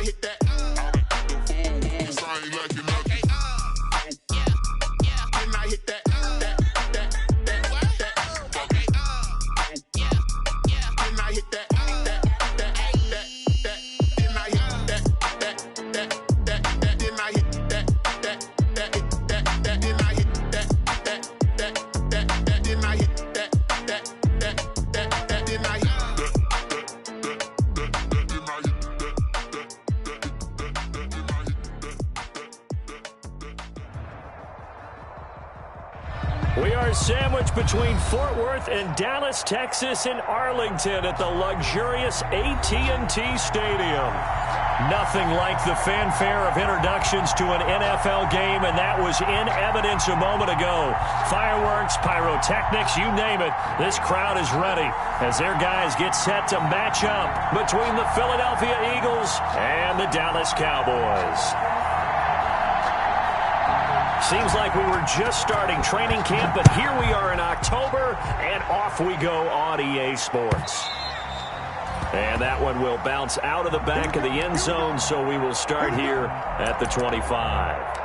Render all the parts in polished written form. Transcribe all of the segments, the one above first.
hit that. Then I hit that. We are sandwiched between Fort Worth and Dallas, Texas, and Arlington at the luxurious AT&T Stadium. Nothing like the fanfare of introductions to an NFL game, and that was in evidence a moment ago. Fireworks, pyrotechnics, you name it, this crowd is ready as their guys get set to match up between the Philadelphia Eagles and the Dallas Cowboys. Seems like we were just starting training camp, but here we are in October, and off we go on EA Sports. And that one will bounce out of the back of the end zone, so we will start here at the 25.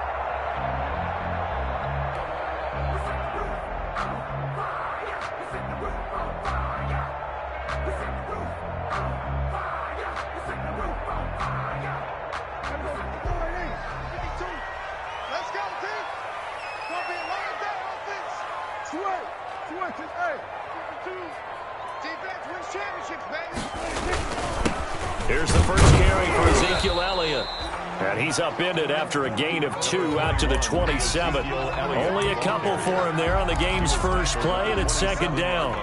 Here's the first carry for Ezekiel Elliott. And he's upended after a gain of 2 out to the 27. Only a couple for him there on the game's first play, and it's second down.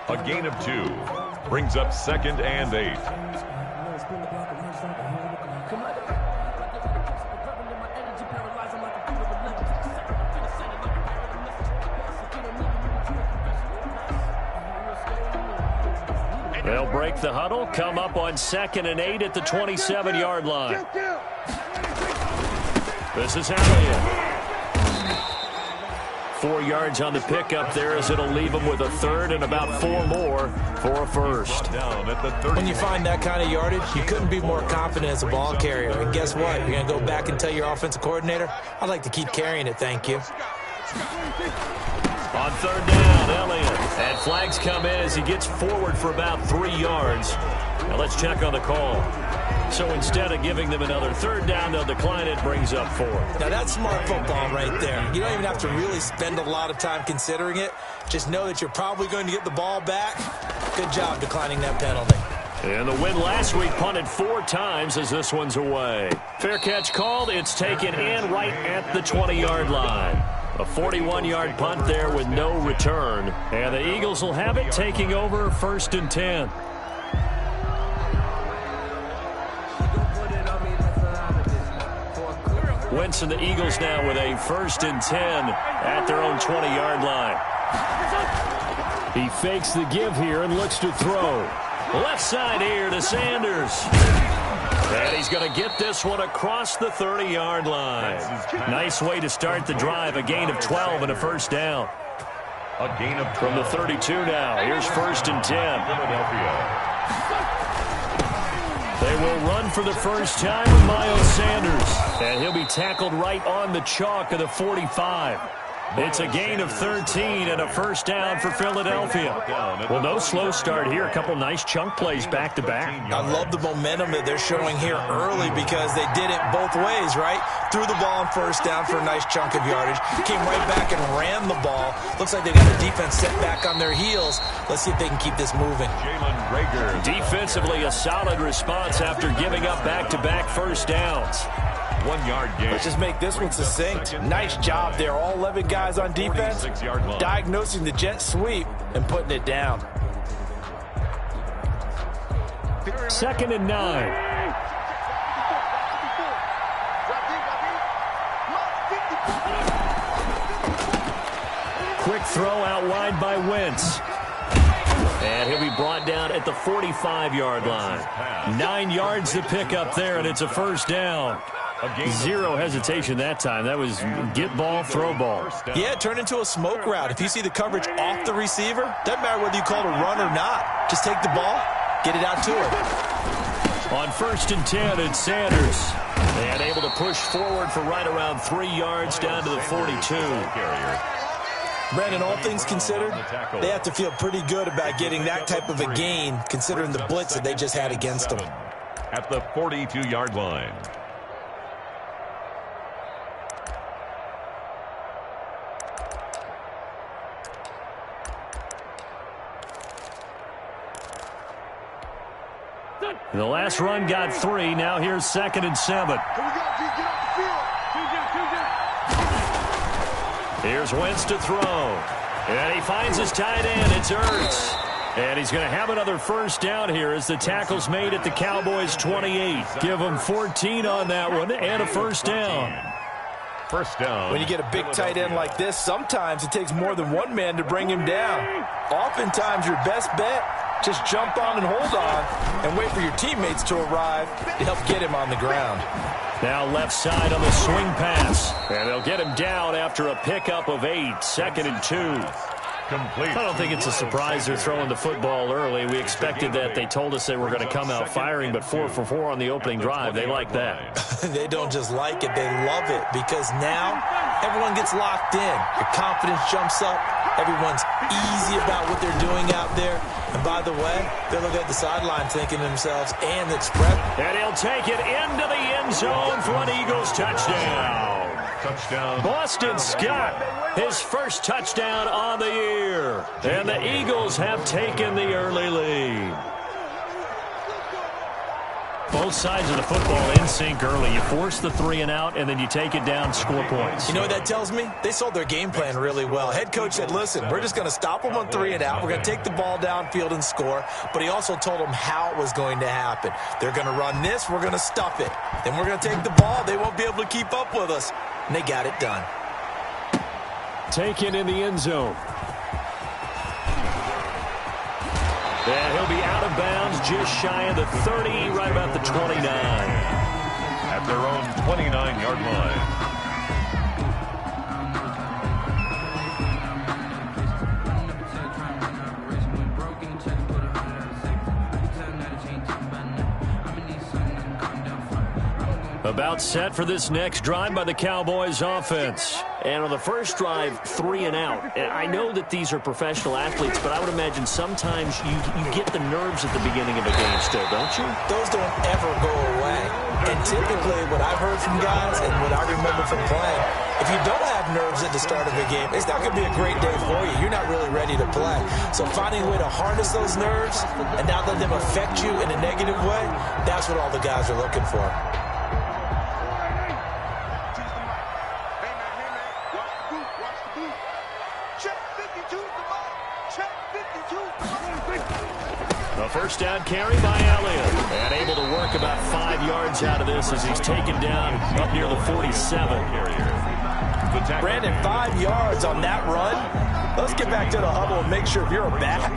A gain of 2 brings up 2nd and 8. They'll break the huddle, come up on 2nd and 8 at the 27-yard line. This is Elliott. 4 yards on the pickup there as it'll leave them with a third and about 4 more for a first. When you find that kind of yardage, you couldn't be more confident as a ball carrier. And guess what? You're going to go back and tell your offensive coordinator, I'd like to keep carrying it, thank you. On 3rd down, Elliott. And flags come in as he gets forward for about 3 yards. Now let's check on the call. So instead of giving them another 3rd down, they'll decline it, brings up 4. Now that's smart football right there. You don't even have to really spend a lot of time considering it. Just know that you're probably going to get the ball back. Good job declining that penalty. And the win last week punted 4 times as this one's away. Fair catch called. It's taken in right at the 20-yard line. A 41-yard punt there with no return. And the Eagles will have it, taking over 1st and 10. Wentz and the Eagles now with a 1st and 10 at their own 20-yard line. He fakes the give here and looks to throw. Left side here to Sanders. And he's going to get this one across the 30-yard line. Nice way to start the drive. A gain of 12 and a first down. A gain of 12. From the 32 now. Here's 1st and 10. Philadelphia. They will run for the first time with Miles Sanders. And he'll be tackled right on the chalk of the 45. It's a gain of 13 and a first down for Philadelphia. Well, no slow start here. A couple nice chunk plays back-to-back. I love the momentum that they're showing here early because they did it both ways, right? Threw the ball on 1st down for a nice chunk of yardage. Came right back and ran the ball. Looks like they got the defense set back on their heels. Let's see if they can keep this moving. Defensively, a solid response after giving up back-to-back first downs. 1-yard gain. Let's just make this one succinct. Nice job there. All 11 guys on defense diagnosing the jet sweep and putting it down. 2nd and 9. Quick throw out wide by Wentz. And he'll be brought down at the 45-yard line. 9 yards to pick up there, and it's a first down. Zero hesitation that time. That was get ball, throw ball. Yeah, it turned into a smoke route. If you see the coverage off the receiver, doesn't matter whether you call it a run or not. Just take the ball, get it out to him. On 1st and 10, it's Sanders. And able to push forward for right around 3 yards down to the 42. Brandon, all things considered, they have to feel pretty good about getting that type of a gain, considering the blitz that they just had against them. At the 42-yard line. The last run got 3. Now here's 2nd and 7. Here's Wentz to throw. And he finds his tight end. It's Ertz. And he's going to have another first down here as the tackle's made at the Cowboys' 28. Give them 14 on that one and a first down. First down. When you get a big tight end like this, sometimes it takes more than one man to bring him down. Oftentimes your best bet, just jump on and hold on and wait for your teammates to arrive to help get him on the ground. Now left side on the swing pass. And they'll get him down after a pickup of 8. 2nd and 2. Complete. I don't think it's a surprise they're throwing the football early. We expected that. They told us they were going to come out firing, but 4 for 4 on the opening drive. They like that. They don't just like it, they love it, because now everyone gets locked in. Your confidence jumps up. Everyone's easy about what they're doing out there. And by the way, they're looking at the sideline thinking to themselves, and it's prep. And he'll take it into the end zone for an Eagles touchdown. Touchdown. Boston Scott, his first touchdown on the year. And the Eagles have taken the early lead. Both sides of the football in sync early. You force the 3 and out, and then you take it down, score points. You know what that tells me? They sold their game plan really well. Head coach said, listen, we're just going to stop them on 3 and out. We're going to take the ball downfield and score. But he also told them how it was going to happen. They're going to run this. We're going to stuff it. Then we're going to take the ball. They won't be able to keep up with us. And they got it done. Taken in the end zone. And he'll be out of bounds just shy of the 30, right about the 29. At their own 29-yard line. About set for this next drive by the Cowboys offense. And on the first drive, 3 and out. And I know that these are professional athletes, but I would imagine sometimes you get the nerves at the beginning of a game still, don't you? Those don't ever go away. And typically what I've heard from guys and what I remember from playing, if you don't have nerves at the start of a game, it's not going to be a great day for you. You're not really ready to play. So finding a way to harness those nerves and not let them affect you in a negative way, that's what all the guys are looking for. A first down carry by Elliott. And able to work about 5 yards out of this as he's taken down up near the 47. Brandon, 5 yards on that run. Let's get back to the huddle and make sure if you're a back,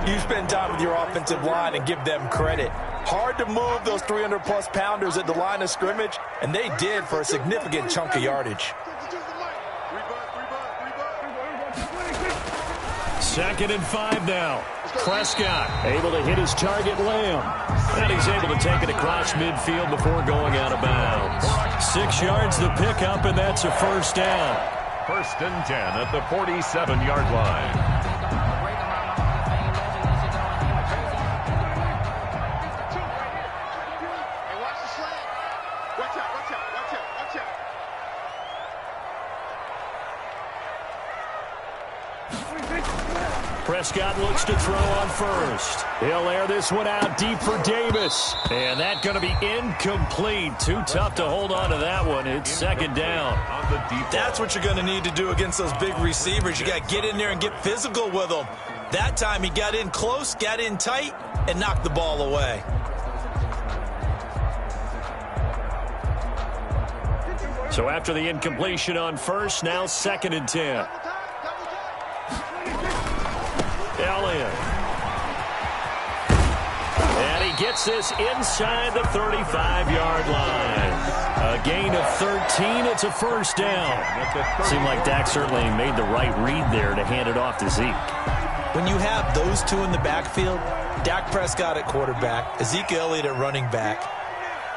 you spend time with your offensive line and give them credit. Hard to move those 300-plus pounders at the line of scrimmage, and they did for a significant chunk of yardage. 2nd and 5 now. Prescott able to hit his target, Lamb. And he's able to take it across midfield before going out of bounds. 6 yards to pick up, and that's a first down. 1st and 10 at the 47-yard line. Prescott looks to throw on first. He'll air this one out deep for Davis. And that's going to be incomplete. Too tough to hold on to that one. It's 2nd down. That's what you're going to need to do against those big receivers. You got to get in there and get physical with them. That time he got in close, got in tight, and knocked the ball away. So after the incompletion on first, now 2nd and 10. Elliott. And he gets this inside the 35-yard line. A gain of 13. It's a first down. Seemed like Dak certainly made the right read there to hand it off to Zeke. When you have those two in the backfield, Dak Prescott at quarterback, Ezekiel Elliott at running back,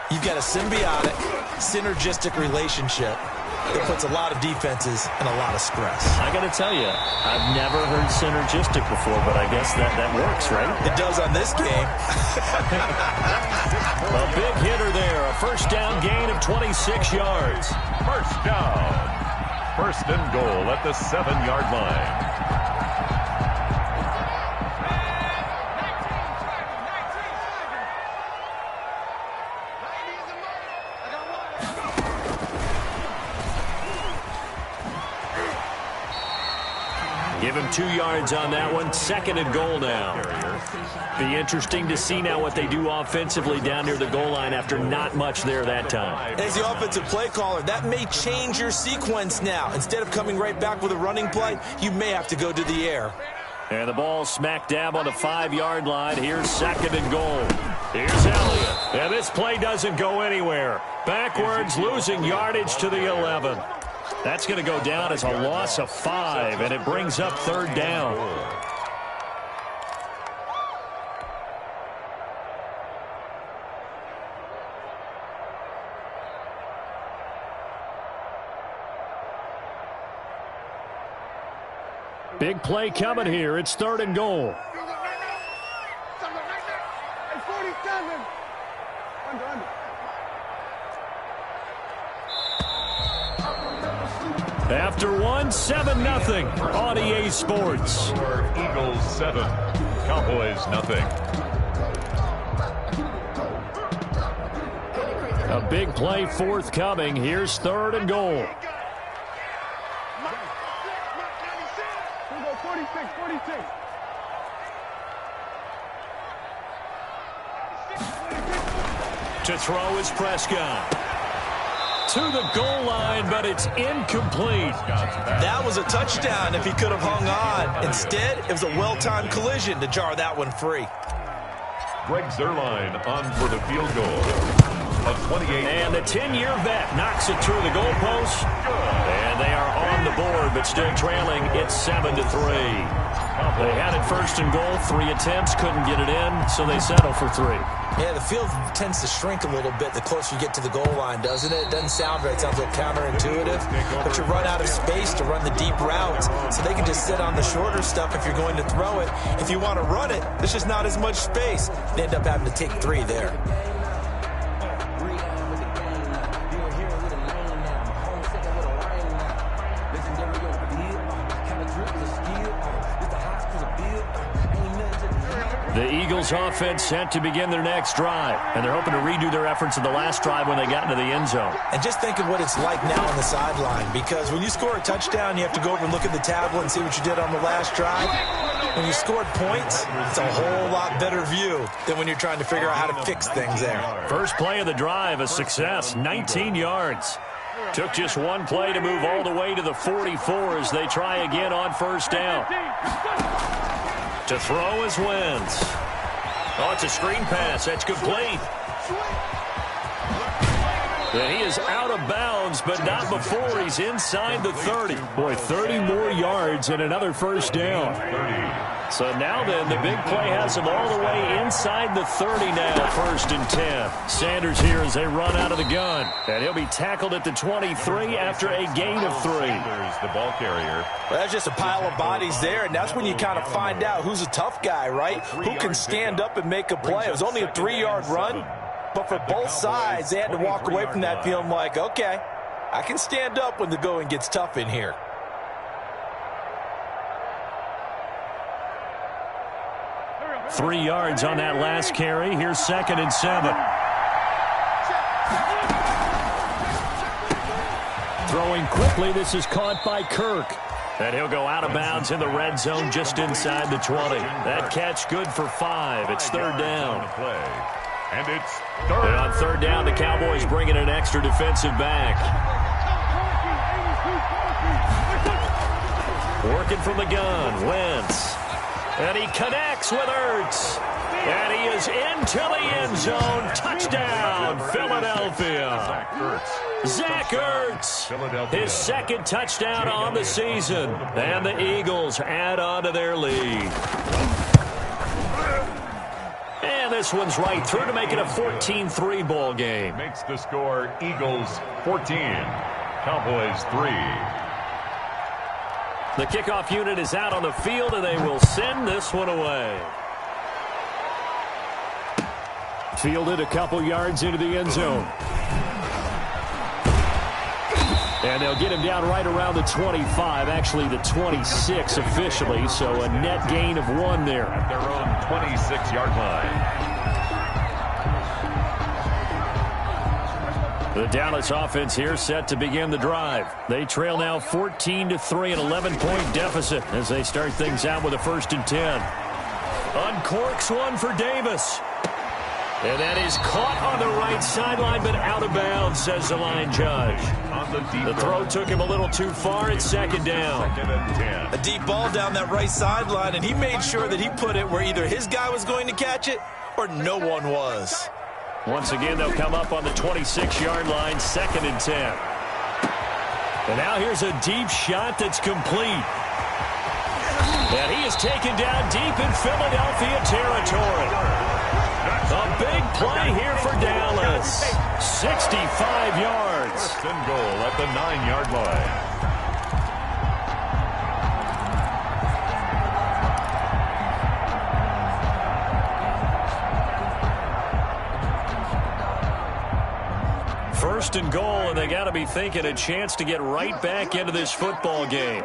you've got a symbiotic, synergistic relationship that puts a lot of defenses in a lot of stress. I got to tell you, I've never heard synergistic before, but I guess that works, right? It does on this game. A big hitter there. A first down gain of 26 yards. First down. First and goal at the 7-yard line. Give him 2 yards on that one. Second and goal now. Be interesting to see now what they do offensively down near the goal line after not much there that time. As the offensive play caller, that may change your sequence now. Instead of coming right back with a running play, you may have to go to the air. And the ball smack dab on the 5-yard line. Here's second and goal. Here's Elliott. And this play doesn't go anywhere. Backwards, losing yardage to the 11. That's going to go down as a loss of 5, and it brings up third down. Big play coming here. It's third and goal. After one, 7-0 on EA Sports. Eagles 7, Cowboys nothing. A big play forthcoming. Here's third and goal. To throw is Prescott. To the goal line, but it's incomplete. That was a touchdown if he could have hung on. Instead, it was a well-timed collision to jar that one free. Greg Zuerlein on for the field goal of 28. And the 10-year vet knocks it through the goalpost. And they are on the board, but still trailing. It's 7-3. They had it first and goal. 3 attempts, couldn't get it in, so they settle for 3. Yeah, the field tends to shrink a little bit the closer you get to the goal line, doesn't it? It doesn't sound right. It sounds a little counterintuitive. But you run out of space to run the deep routes, so they can just sit on the shorter stuff if you're going to throw it. If you want to run it, there's just not as much space. They end up having to take 3 there. The Eagles offense set to begin their next drive, and they're hoping to redo their efforts in the last drive when they got into the end zone. And just think of what it's like now on the sideline, because when you score a touchdown, you have to go over and look at the tablet and see what you did on the last drive. When you scored points, it's a whole lot better view than when you're trying to figure out how to fix things there. First play of the drive, a success, 19 yards. Took just one play to move all the way to the 44 as they try again on first down. To throw is Wentz. Oh, it's a screen pass. That's complete. And he is out of bounds, but not before he's inside the 30. Boy, 30 more yards and another first down. So now then, the big play has him all the way inside the 30 now, first and 10. Sanders here as they run out of the gun. And he'll be tackled at the 23 after a gain of 3. Sanders, the ball carrier. Well, that's just a pile of bodies there, and that's when you kind of find out who's a tough guy, right? Who can stand up and make a play. It was only a 3-yard run, but for both sides, they had to walk away from that feeling like, okay, I can stand up when the going gets tough in here. Three yards on that last carry. Here's second and 7. Throwing quickly, this is caught by Kirk. And he'll go out of bounds in the red zone just inside the 20. That catch good for 5. It's third down. And it's third. And on third down, the Cowboys bring in an extra defensive back. Working from the gun, Wentz. And he connects with Ertz. And he is into the end zone. Touchdown, Philadelphia. Zach Ertz, his second touchdown on the season. And the Eagles add on to their lead. And this one's right through to make it a 14-3 ball game. Makes the score Eagles 14, Cowboys 3. The kickoff unit is out on the field, and they will send this one away. Fielded a couple yards into the end zone. And they'll get him down right around the 25, actually the 26 officially, so a net gain of 1 there. At their own 26-yard line. The Dallas offense here set to begin the drive. They trail now 14-3, an 11-point deficit as they start things out with a 1st and 10. Uncorks one for Davis. And that is caught on the right sideline, but out of bounds, says the line judge. The throw took him a little too far. It's 2nd down. 2nd and 10. A deep ball down that right sideline, and he made sure that he put it where either his guy was going to catch it or no one was. Once again, they'll come up on the 26-yard line, 2nd and 10. And now here's a deep shot that's complete. And he is taken down deep in Philadelphia territory. A big play here for Dallas. 65 yards. 1st and goal at the 9-yard line. 1st and goal, and they got to be thinking a chance to get right back into this football game.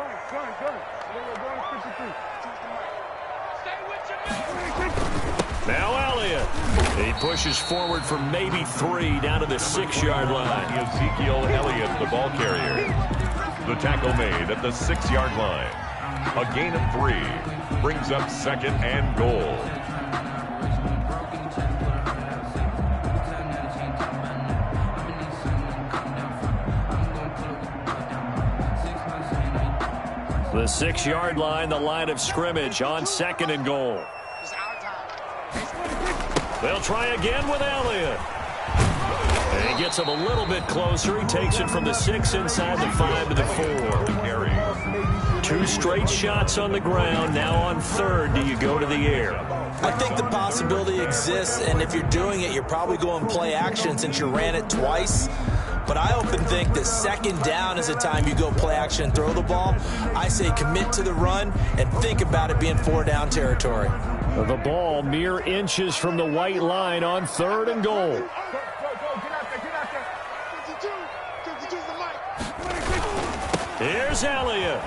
Now Elliott. He pushes forward for maybe 3 down to the 6-yard line. Ezekiel Elliott, the ball carrier. The tackle made at the 6-yard line. A gain of 3 brings up 2nd and goal. The 6-yard line, the line of scrimmage on 2nd and goal. They'll try again with Elliott. And he gets him a little bit closer. He takes it from the 6 inside the 5 to the 4. 2 straight shots on the ground. Now on 3rd, do you go to the air? I think the possibility exists, and if you're doing it, you're probably going play action since you ran it twice. But I often think that 2nd down is the time you go play action and throw the ball. I say commit to the run and think about it being 4-down territory. The ball mere inches from the white line on 3rd and goal. Here's Elliott.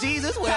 Jesus. Well,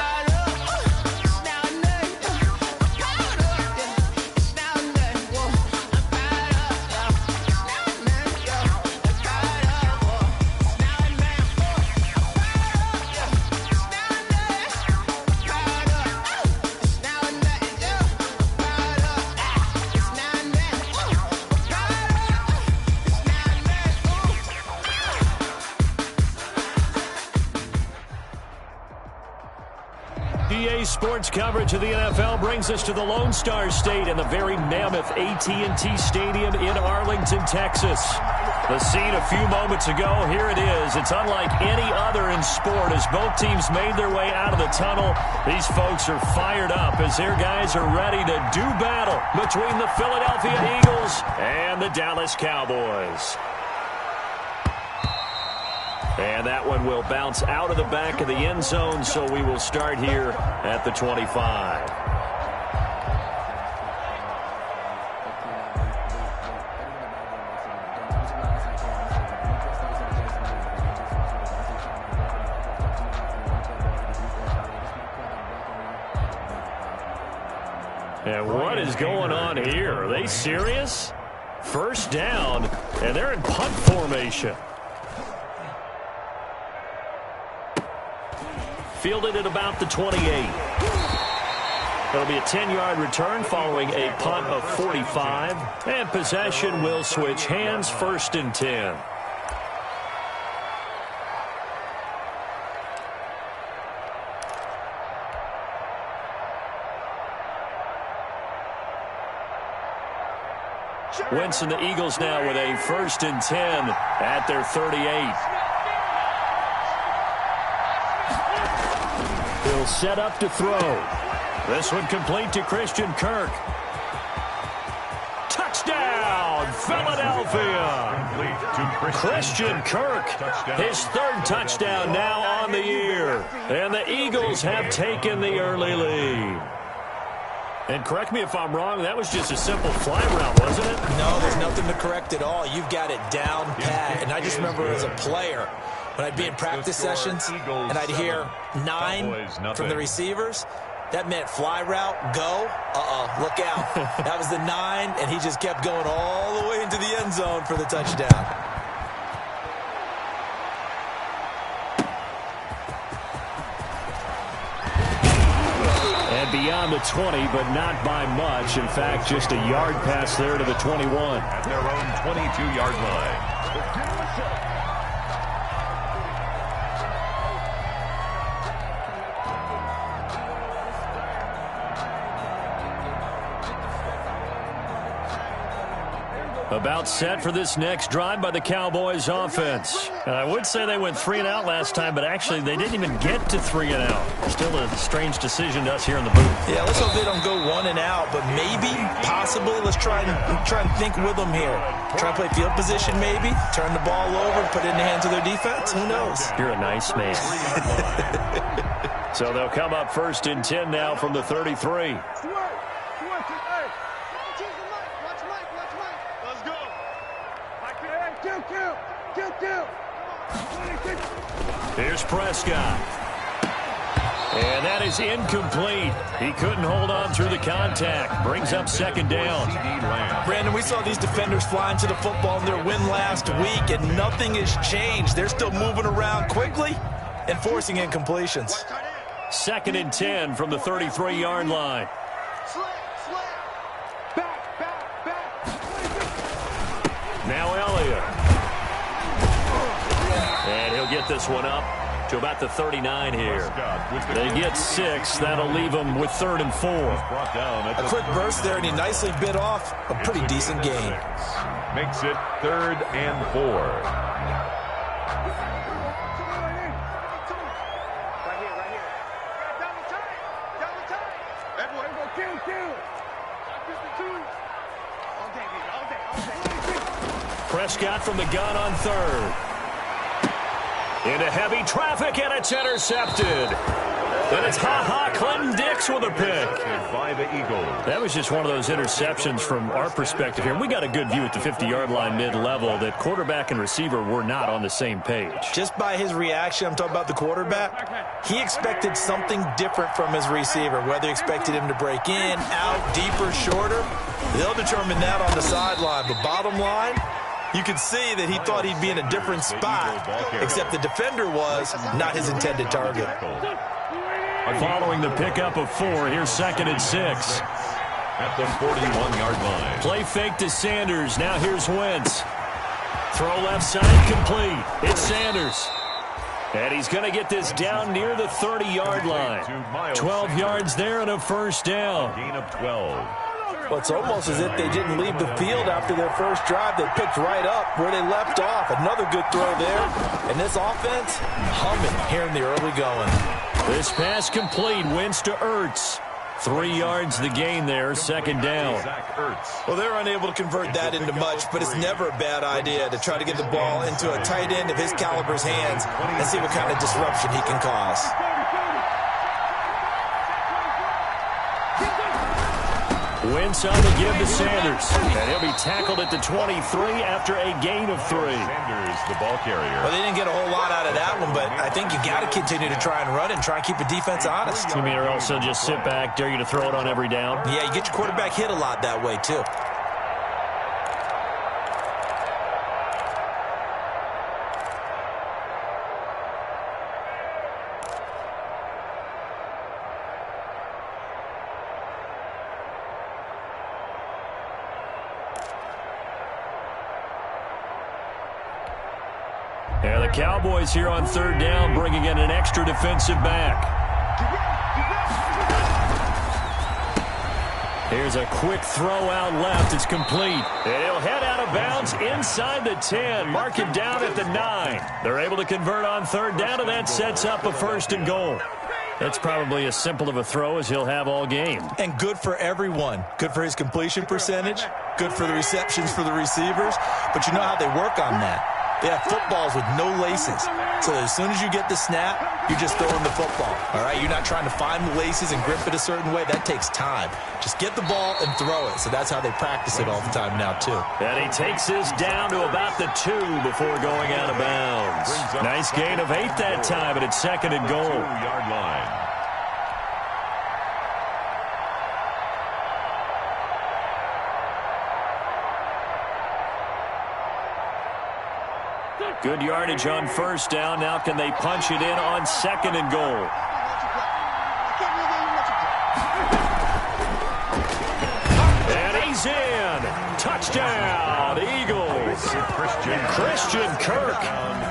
EA Sports coverage of the NFL brings us to the Lone Star State and the very mammoth AT&T Stadium in Arlington, Texas. The scene a few moments ago, here it is. It's unlike any other in sport as both teams made their way out of the tunnel. These folks are fired up as their guys are ready to do battle between the Philadelphia Eagles and the Dallas Cowboys. And that one will bounce out of the back of the end zone, so we will start here at the 25. And what is going on here? Are they serious? First down, and they're in punt formation. Fielded at about the 28. It'll be a 10-yard return following a punt of 45. And possession will switch hands, 1st and 10. Wentz and the Eagles now with a 1st and 10 at their 38. He'll set up to throw. This one complete to Christian Kirk. Touchdown, Philadelphia! Christian Kirk, his 3rd touchdown now on the year. And the Eagles have taken the early lead. And correct me if I'm wrong, that was just a simple fly route, wasn't it? No, there's nothing to correct at all. You've got it down pat. And I just remember as a player, when I'd be in practice sessions and I'd hear 9 from the receivers, that meant fly route, go, look out. That was the 9, and he just kept going all the way into the end zone for the touchdown. And beyond the 20, but not by much. In fact, just a yard pass there to the 21. At their own 22-yard line. About set for this next drive by the Cowboys offense. I would say they went 3 and out last time, but actually they didn't even get to 3 and out. Still a strange decision to us here in the booth. Yeah, let's hope they don't go 1 and out, but maybe, possibly, let's try and think with them here. Try and play field position maybe, turn the ball over, put it in the hands of their defense. Who knows? You're a nice man. So they'll come up 1st and 10 now from the 33. Here's Prescott. And that is incomplete. He couldn't hold on through the contact. Brings up 2nd down. Brandon, we saw these defenders flying to the football in their win last week, and nothing has changed. They're still moving around quickly and forcing incompletions. 2nd and 10 from the 33-yard line. Now Elliott. And he'll get this one up to about the 39 here. They get 6. That'll leave them with 3rd and 4. A quick burst there, and he nicely bit off a pretty decent gain. Makes it 3rd and 4. Prescott from the gun on 3rd. Into heavy traffic, and it's intercepted. And it's Clinton Dix with a pick. By the Eagles. That was just one of those interceptions from our perspective here. We got a good view at the 50-yard line mid-level that quarterback and receiver were not on the same page. Just by his reaction, I'm talking about the quarterback, he expected something different from his receiver, whether he expected him to break in, out, deeper, shorter. They'll determine that on the sideline. But bottom line, you could see that he thought he'd be in a different spot, except the defender was not his intended target. Following the pickup of 4, here's 2nd and 6. At the 41-yard line. Play fake to Sanders. Now here's Wentz. Throw left side complete. It's Sanders. And he's going to get this down near the 30-yard line. 12 yards there and a first down. Gain of 12. Well, it's almost as if they didn't leave the field after their first drive. They picked right up where they left off. Another good throw there. And this offense, humming here in the early going. This pass complete. Wentz to Ertz. 3 yards the gain there, 2nd down. Well, they're unable to convert that into much, but it's never a bad idea to try to get the ball into a tight end of his caliber's hands and see what kind of disruption he can cause. Wentz on the give to Sanders. And he'll be tackled at the 23 after a gain of 3. Sanders, the ball carrier. Well, they didn't get a whole lot out of that one, but I think you got to continue to try and run and try and keep the defense honest. You mean or also just sit back, dare you to throw it on every down? Yeah, you get your quarterback hit a lot that way, too. And the Cowboys here on 3rd down, bringing in an extra defensive back. Here's a quick throw out left. It's complete. And he'll head out of bounds inside the 10. Mark him down at the 9. They're able to convert on 3rd down, and that sets up a 1st and goal. That's probably as simple of a throw as he'll have all game. And good for everyone. Good for his completion percentage. Good for the receptions for the receivers. But you know how they work on that. They have footballs with no laces. So as soon as you get the snap, you're just throwing the football. All right, you're not trying to find the laces and grip it a certain way. That takes time. Just get the ball and throw it. So that's how they practice it all the time now, too. And he takes this down to about the 2 before going out of bounds. Nice gain of 8 that time, and it's 2nd and goal. 2-yard line. Good yardage on 1st down. Now can they punch it in on 2nd and goal? And he's in. Touchdown, Eagles. Christian Kirk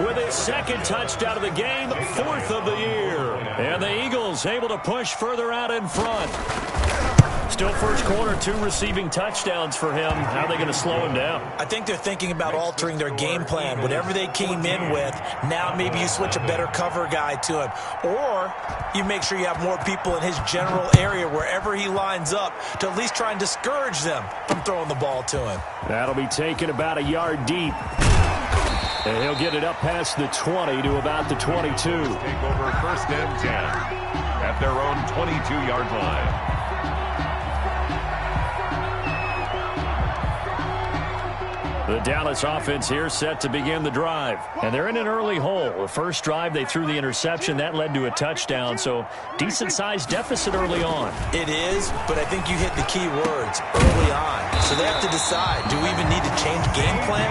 with his 2nd touchdown of the game, 4th of the year. And the Eagles able to push further out in front. Still first quarter, 2 receiving touchdowns for him. How are they going to slow him down? I think they're thinking about altering their game plan. Whatever they came in with, now maybe you switch a better cover guy to him. Or you make sure you have more people in his general area wherever he lines up to at least try and discourage them from throwing the ball to him. That'll be taken about a yard deep. And he'll get it up past the 20 to about the 22. Take over 1st and 10 at their own 22-yard line. The Dallas offense here set to begin the drive. And they're in an early hole. The first drive, they threw the interception. That led to a touchdown, so decent-sized deficit early on. It is, but I think you hit the key words early on. So they have to decide, do we even need to change game plan,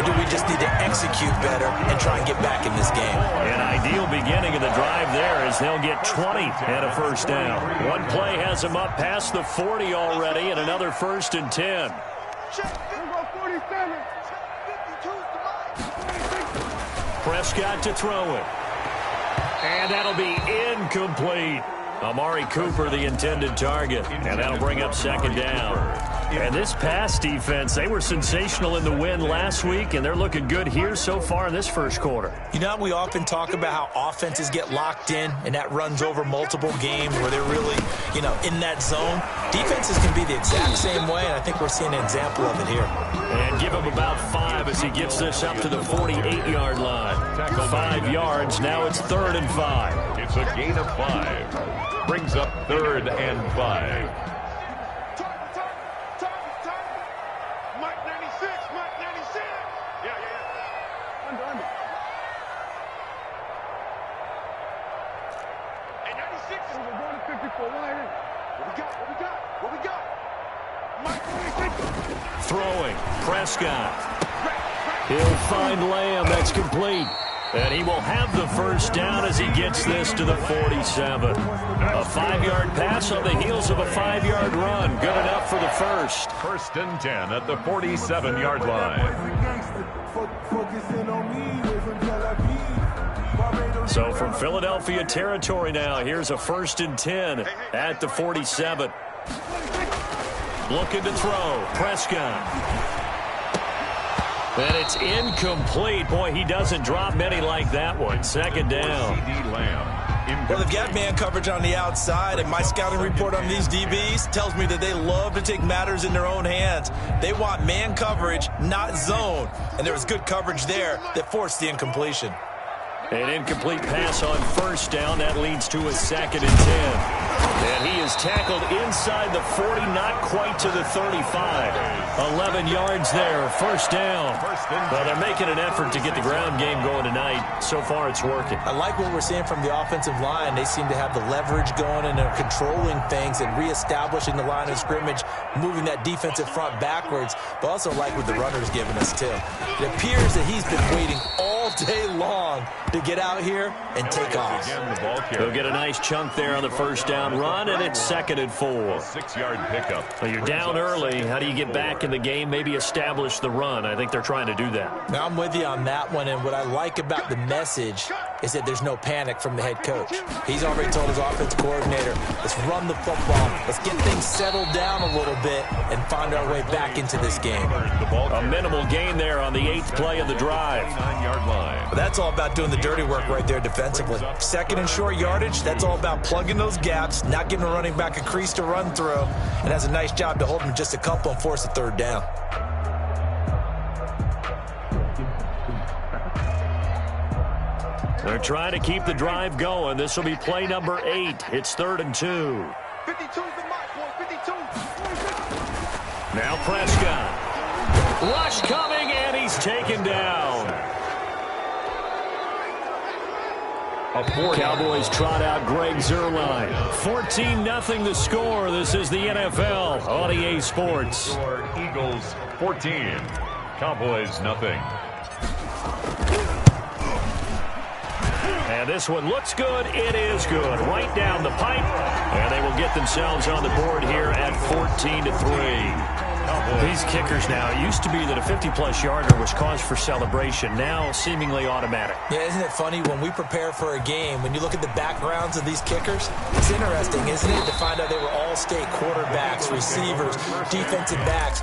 or do we just need to execute better and try and get back in this game? An ideal beginning of the drive there as they'll get 20 and a first down. One play has them up past the 40 already, and another 1st and 10. Prescott to throw it. And that'll be incomplete. Amari Cooper, the intended target. And that'll bring up 2nd down. And this pass defense, they were sensational in the win last week, and they're looking good here so far in this first quarter. You know, we often talk about how offenses get locked in, and that runs over multiple games where they're really, you know, in that zone. Defenses can be the exact same way, and I think we're seeing an example of it here. And give him about 5 as he gets this up to the 48-yard line. 5 yards, now it's 3rd and 5. It's a gain of 5. Brings up 3rd and 5. Throwing, Prescott. He'll find Lamb, that's complete. And he will have the first down as he gets this to the 47. A 5-yard pass on the heels of a 5-yard run. Good enough for the first. 1st and 10 at the 47-yard line. So from Philadelphia territory now, here's a 1st and 10 at the 47. Looking to throw, Prescott. And it's incomplete. Boy, he doesn't drop many like that one. 2nd down. Well, they've got man coverage on the outside, and my scouting report on these DBs tells me that they love to take matters in their own hands. They want man coverage, not zone. And there was good coverage there that forced the incompletion. An incomplete pass on 1st down. That leads to a 2nd and 10. And he is tackled inside the 40, not quite to the 35. 11 yards there, 1st down. Well, they're making an effort to get the ground game going tonight. So far, it's working. I like what we're seeing from the offensive line. They seem to have the leverage going, and they're controlling things and reestablishing the line of scrimmage, moving that defensive front backwards, but also like what the runner's giving us, too. It appears that he's been waiting all day long to get out here and take off. He'll get a nice chunk there on the 1st down run, and it's 2nd and 4. 6-yard pickup. Well, you're down early. How do you get back in the game? Maybe establish the run. I think they're trying to do that. Now, I'm with you on that one, and what I like about the message is that there's no panic from the head coach. He's already told his offense coordinator, let's run the football, let's get things settled down a little bit and find our way back into this game. A minimal gain there on the 8th play of the drive. 9-yard line. But that's all about doing the dirty work right there defensively. 2nd and short yardage, that's all about plugging those gaps, not giving a running back a crease to run through, and has a nice job to hold him just a couple and force a 3rd down. They're trying to keep the drive going. This will be play number 8. It's 3rd and 2. 52's the mark, boy. 52. Now Prescott. Rush coming, and he's taken down. Cowboys trot out Greg Zuerlein. 14-0 the score. This is the NFL on EA Sports. Eagles 14. Cowboys nothing. And this one looks good. It is good. Right down the pipe. And they will get themselves on the board here at 14-3. These kickers now, it used to be that a 50-plus yarder was cause for celebration. Now, seemingly automatic. Yeah, isn't it funny when we prepare for a game, when you look at the backgrounds of these kickers, it's interesting, isn't it, to find out they were all-state quarterbacks, receivers, defensive backs,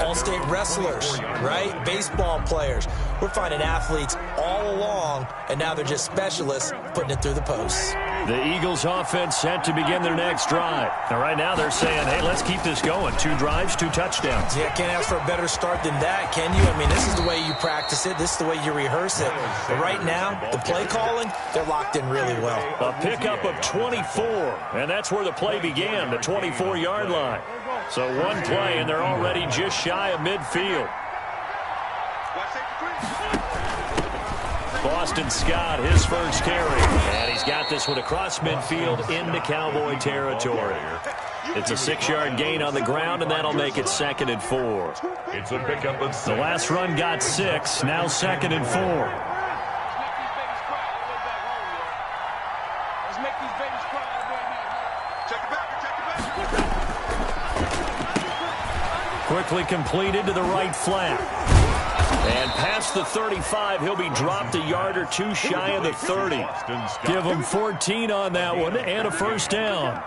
all-state wrestlers, right? Baseball players. We're finding athletes all along, and now they're just specialists putting it through the posts. The Eagles offense set to begin their next drive. Now, right now, they're saying, hey, let's keep this going. 2 drives, 2 touchdowns. Yeah, can't ask for a better start than that, can you? I mean, this is the way you practice it. This is the way you rehearse it. But right now, the play calling, they're locked in really well. A pickup of 24, and that's where the play began, the 24-yard line. So 1 play, and they're already just shy of midfield. Boston Scott, his first carry. And he's got this one across midfield into Cowboy territory. It's a 6-yard gain on the ground, and that'll make it 2nd and 4. It's a pickup of 6. The last run got 6, now 2nd and 4. Quickly completed to the right flat. And past the 35, he'll be dropped a yard or two shy of the 30. Give him 14 on that one and a first down.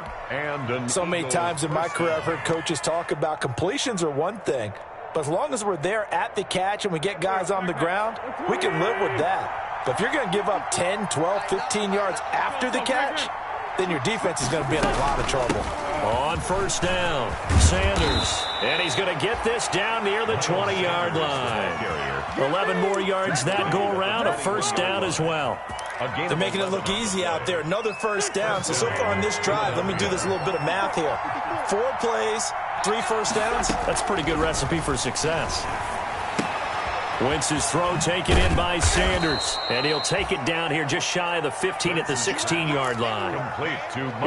So many times in my career I've heard coaches talk about completions are one thing, but as long as we're there at the catch and we get guys on the ground, we can live with that. But if you're going to give up 10, 12, 15 yards after the catch, then your defense is going to be in a lot of trouble. On first down, Sanders. And he's going to get this down near the 20-yard line. 11 more yards that go around, a first down as well. They're making it look easy out there. Another first down. So far on this drive, let me do this little bit of math here. 4 plays, 3 first downs. That's a pretty good recipe for success. Wentz's throw taken in by Sanders. And he'll take it down here just shy of the 15 at the 16-yard line.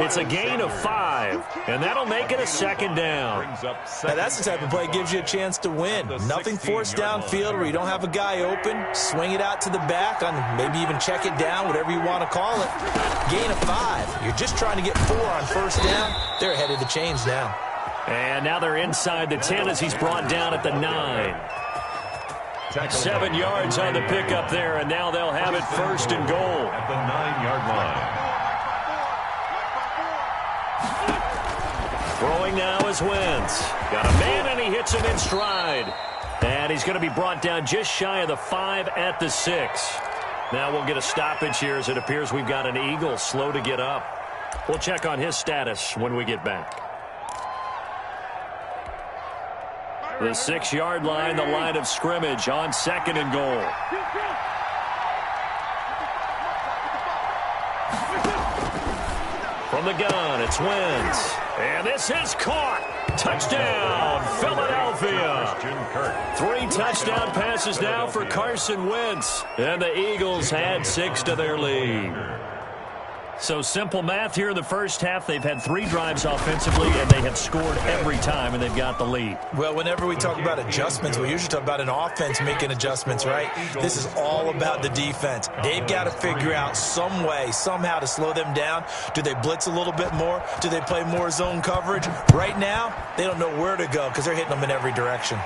It's a gain of 5, and that'll make it a second down. Now that's the type of play that gives you a chance to win. Nothing forced downfield where you don't have a guy open. Swing it out to the back, on maybe even check it down, whatever you want to call it. Gain of 5. You're just trying to get 4 on first down. They're ahead of the chains now. And now they're inside the 10 as he's brought down at the 9. 7 yards on the pickup there, and now they'll have it first and goal. At the 9-yard line. Throwing now is Wentz. Got a man, and he hits him in stride. And he's going to be brought down just shy of the 5 at the 6. Now we'll get a stoppage here as it appears we've got an Eagle slow to get up. We'll check on his status when we get back. The 6-yard line, the line of scrimmage on second and goal. From the gun, it's Wentz. And this is caught. Touchdown, Philadelphia. 3 touchdown passes now for Carson Wentz. And the Eagles add 6 to their lead. So simple math here in the first half. They've had 3 drives offensively, and they have scored every time, and they've got the lead. Well, whenever we talk about adjustments, we usually talk about an offense making adjustments, right? This is all about the defense. They've got to figure out some way, somehow to slow them down. Do they blitz a little bit more? Do they play more zone coverage? Right now, they don't know where to go because they're hitting them in every direction.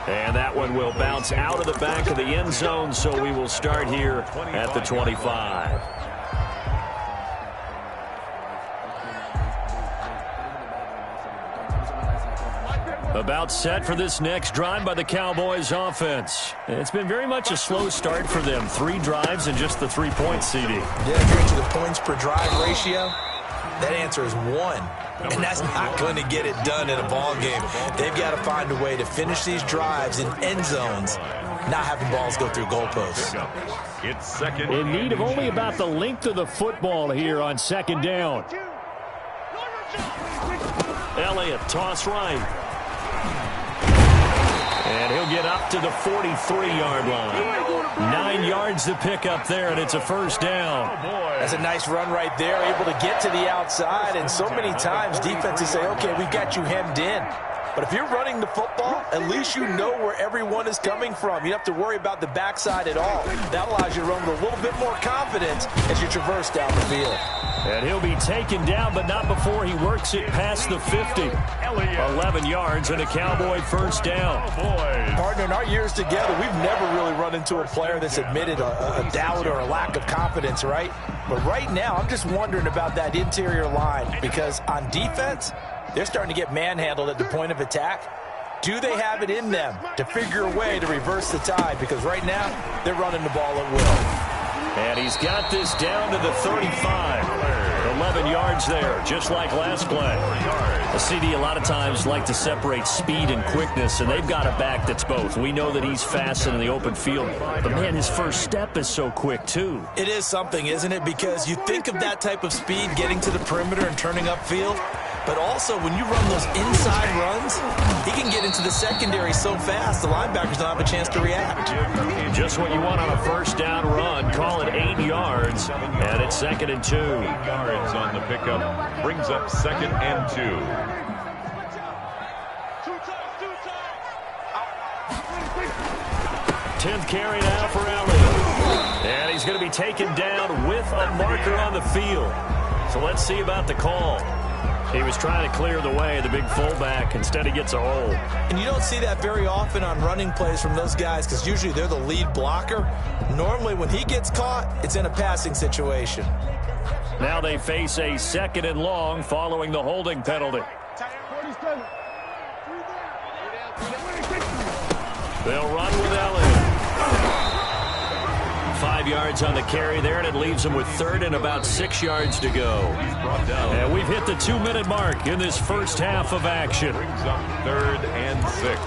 And that one will bounce out of the back of the end zone, so we will start here at the 25. About set for this next drive by the Cowboys offense. It's been very much a slow start for them. 3 drives and just the 3 points, CD. Yeah, if you're into the points per drive ratio, that answer is 1. And that's not going to get it done in a ball game. They've got to find a way to finish these drives in end zones, not having balls go through goalposts. It's second. In need of only about the length of the football here on second down. Elliott, toss right. And he'll get up to the 43-yard line. 9 yards to pick up there, and it's a first down. That's a nice run right there, able to get to the outside. And so many times defenses say, okay, we've got you hemmed in. But if you're running the football, at least you know where everyone is coming from. You don't have to worry about the backside at all. That allows you to run with a little bit more confidence as you traverse down the field. And he'll be taken down, but not before he works it past the 50. 11 yards and a Cowboy first down. Partner, in our years together, we've never really run into a player that's admitted a doubt or a lack of confidence, right? But right now, I'm just wondering about that interior line because on defense, they're starting to get manhandled at the point of attack. Do they have it in them to figure a way to reverse the tide? Because right now, they're running the ball at will. And he's got this down to the 35. 11 yards there, just like last play. The CD a lot of times like to separate speed and quickness, and they've got a back that's both. We know that he's fast in the open field, but, man, his first step is so quick, too. It is something, isn't it? Because you think of that type of speed getting to the perimeter and turning upfield, but also when you run those inside runs, he can get into the secondary so fast the linebackers don't have a chance to react. Just what you want on a first down run. Call it 8 yards, and it's 2nd and 2. 8 yards on the pickup brings up 2nd and 2. 10th carry now for Elliott. And he's going to be taken down with a marker on the field. So let's see about the call. He was trying to clear the way, the big fullback. Instead, he gets a hole. And you don't see that very often on running plays from those guys because usually they're the lead blocker. Normally, when he gets caught, it's in a passing situation. Now they face a 2nd and long following the holding penalty. They'll run with Elliott. 5 yards on the carry there, and it leaves them with 3rd and about 6 yards to go. And we've hit the 2-minute mark in this first half of action. Brings up 3rd and 6.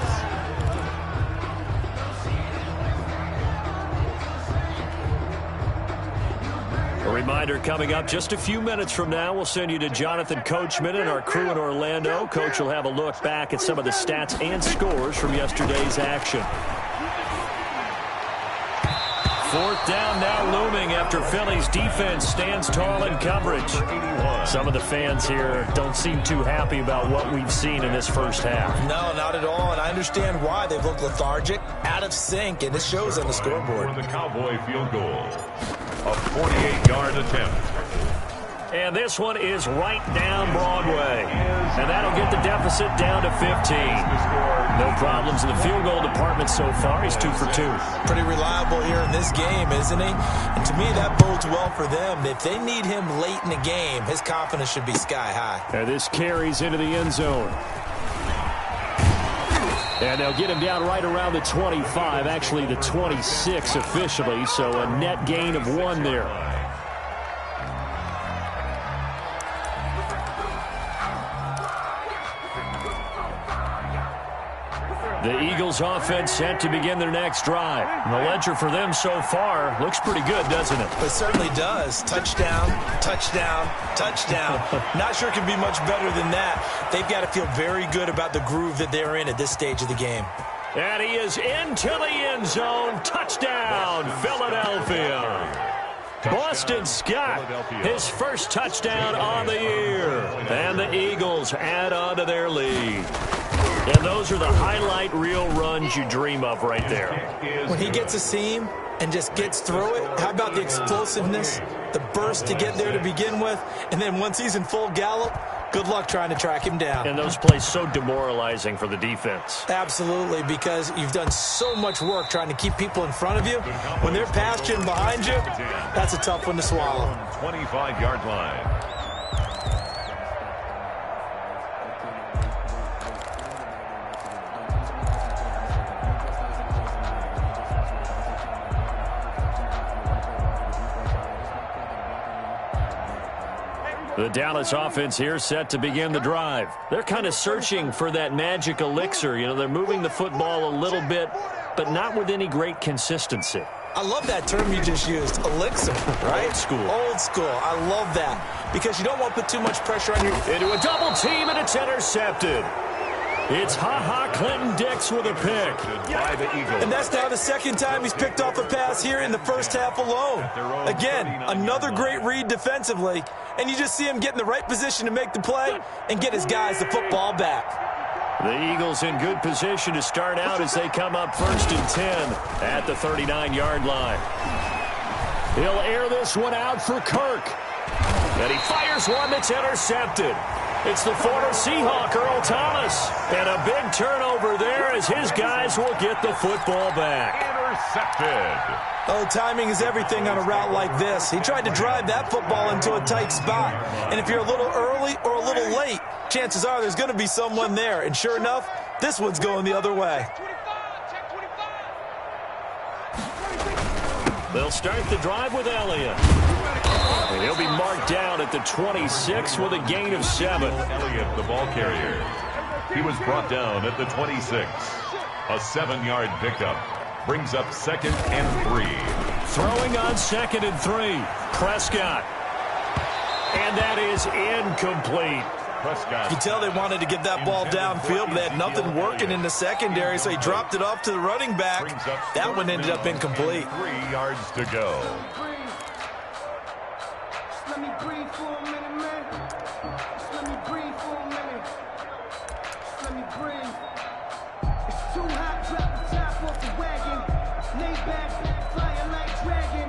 A reminder coming up just a few minutes from now, we'll send you to Jonathan Coachman and our crew in Orlando. Coach will have a look back at some of the stats and scores from yesterday's action. 4th down now looming after Philly's defense stands tall in coverage. Some of the fans here don't seem too happy about what we've seen in this first half. No, not at all, and I understand why. They've looked lethargic, out of sync, and it shows on the scoreboard. For the Cowboy field goal. A 48-yard attempt. And this one is right down Broadway. And that'll get the deficit down to 15. No problems in the field goal department so far. He's 2 for 2. Pretty reliable here in this game, isn't he? And to me, that bodes well for them. If they need him late in the game, his confidence should be sky high. And this carries into the end zone. And they'll get him down right around the 25, actually the 26 officially, so a net gain of 1 there. The Eagles offense set to begin their next drive. And the ledger for them so far looks pretty good, doesn't it? It certainly does. Touchdown, touchdown, touchdown. Not sure it can be much better than that. They've got to feel very good about the groove that they're in at this stage of the game. And he is into the end zone. Touchdown, Philadelphia. Boston Scott, his first touchdown on the year. And the Eagles add on to their lead. And those are the highlight reel runs you dream of right there. When he gets a seam and just gets through it, how about the explosiveness, the burst to get there to begin with, and then once he's in full gallop, good luck trying to track him down. And those plays so demoralizing for the defense. Absolutely, because you've done so much work trying to keep people in front of you. When they're past you and behind you, that's a tough one to swallow. 25-yard line. The Dallas offense here set to begin the drive. They're kind of searching for that magic elixir. You know, they're moving the football a little bit, but not with any great consistency. I love that term you just used, elixir, right? Old school. Old school. I love that because you don't want to put too much pressure on your... Into a double team, and it's intercepted. It's Ha-Ha Clinton-Dix with a pick. By the Eagles. And that's now the second time he's picked off a pass here in the first half alone. Again, another great read defensively, and you just see him get in the right position to make the play and get his guys the football back. The Eagles in good position to start out as they come up 1st and 10 at the 39-yard line. He'll air this one out for Kirk. And he fires one that's intercepted. It's the former Seahawk, Earl Thomas. And a big turnover there as his guys will get the football back. Intercepted. Oh, timing is everything on a route like this. He tried to drive that football into a tight spot. And if you're a little early or a little late, chances are there's going to be someone there. And sure enough, this one's going the other way. They'll start the drive with Elliott. And he'll be marked down at the 26 with a gain of 7. Elliott, the ball carrier. He was brought down at the 26. A 7-yard pickup. Brings up 2nd and 3. Throwing on 2nd and 3. Prescott. And that is incomplete. Prescott. You can tell they wanted to get that ball downfield, but they had nothing working in the secondary, so he dropped it off to the running back. That one ended up incomplete. 3 yards to go. Let me breathe for a minute, man. Just let me breathe for a minute. Just let me breathe. It's too hot, drop the top off the wagon. Lay back, flying like dragon.